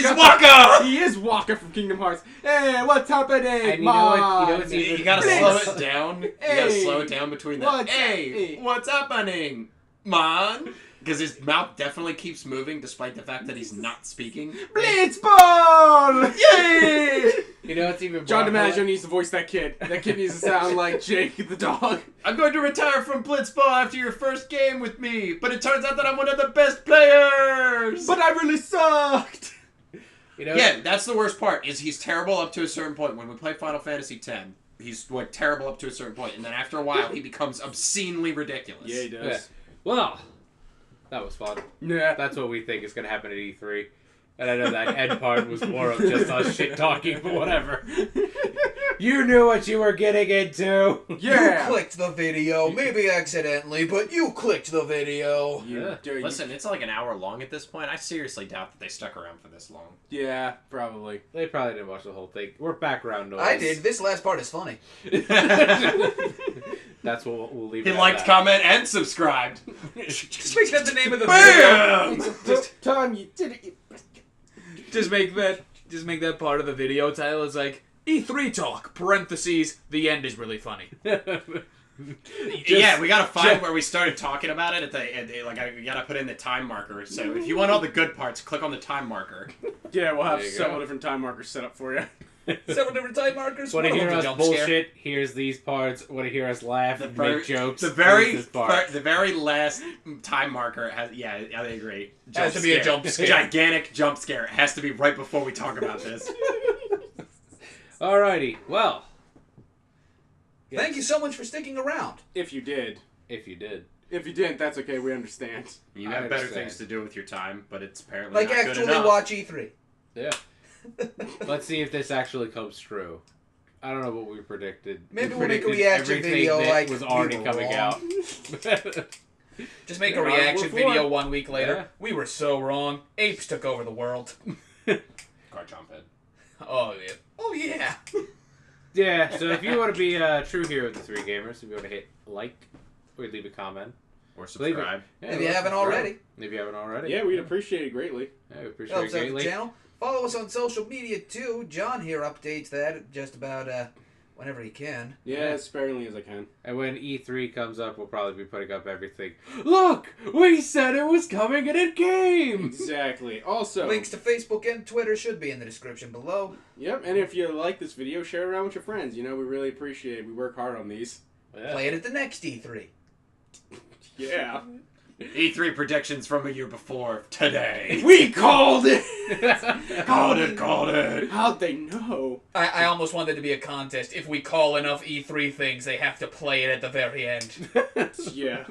got Waka! He is Waka from Kingdom Hearts. Hey, what's happening? And you know what- you know what's man? even- You gotta Please. slow it down. You gotta Hey. slow it down between the What's hey, hey. what's happening, man? Because his mouth definitely keeps moving despite the fact that he's not speaking. Blitzball! Yay! You know what's even John more DiMaggio needs to voice that kid. That kid needs to sound like Jake the dog. I'm going to retire from Blitzball after your first game with me, but it turns out that I'm one of the best players! But I really sucked! You know, Yeah, that's the worst part, is he's terrible up to a certain point. When we play Final Fantasy X, he's like terrible up to a certain point, and then after a while he becomes obscenely ridiculous. Yeah, he does. Yeah. Well, that was fun. Yeah. That's what we think is going to happen at E3. And I know that end part was more of just us shit talking, but whatever. You knew what you were getting into. Yeah. You clicked the video, maybe accidentally, but you clicked the video. You, dude, Listen, it's like an hour long at this point. I seriously doubt that they stuck around for this long. Yeah, probably. They probably didn't watch the whole thing. We're background noise. I did. This last part is funny. That's what we'll leave He it at liked, that. comment, and subscribed. Just make that the name of the video. Bam! Tom, you did it. Just make that part of the video title. It's like E3 talk parentheses. The end is really funny. Yeah, we gotta find where we started talking about it we gotta put in the time marker. So if you want all the good parts, click on the time marker. Yeah, we'll have There you several go. different time markers set up for you. Several different time markers. Want to One of hear them's us a jump bullshit? scare. Here's these parts. Want to hear us laugh and make jokes? The Here's this part. the very last time marker has. Yeah, I agree. Has to be a jump scare. Gigantic jump scare. It has to be right before we talk about this. Alrighty. Well, Yes. Thank you so much for sticking around. If you did. If you did. If you didn't, that's okay. We understand. You I have better understand. things to do with your time, but it's apparently Like not good actually enough. watch E3. Yeah. Let's see if this actually comes true. I don't know what we predicted. Maybe We we'll make a predicted reaction everything video that like was we already were coming wrong. out. Just make a We're reaction for video it. 1 week later. Yeah. We were so wrong. Apes took over the world. Garchomp head. Oh yeah. Oh yeah. Yeah, so if you want to be a true hero of the Three Gamers, if you want to hit like or leave a comment. Or Leave it. subscribe. Yeah, If you well, haven't subscribe. already. If you haven't already. Yeah, we'd appreciate it greatly. Yeah, we appreciate it Helps out the greatly. channel. Follow us on social media too. John here updates that just about whenever he can. Yeah, as sparingly as I can. And when E3 comes up, we'll probably be putting up everything. Look! We said it was coming and it came! Exactly. Also, Links to Facebook and Twitter should be in the description below. yep, and if you like this video, share it around with your friends. You know, we really appreciate it. We work hard on these. Play it at the next E3. Yeah. E3 predictions from a year before today. We called it! Called it. How'd they know? I almost want it to be a contest. If we call enough E3 things, they have to play it at the very end. Yeah.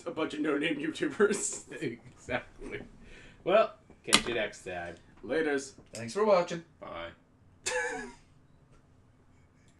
A bunch of no-name YouTubers. Exactly. Well, catch you next time. Laters. Thanks for watching. Bye.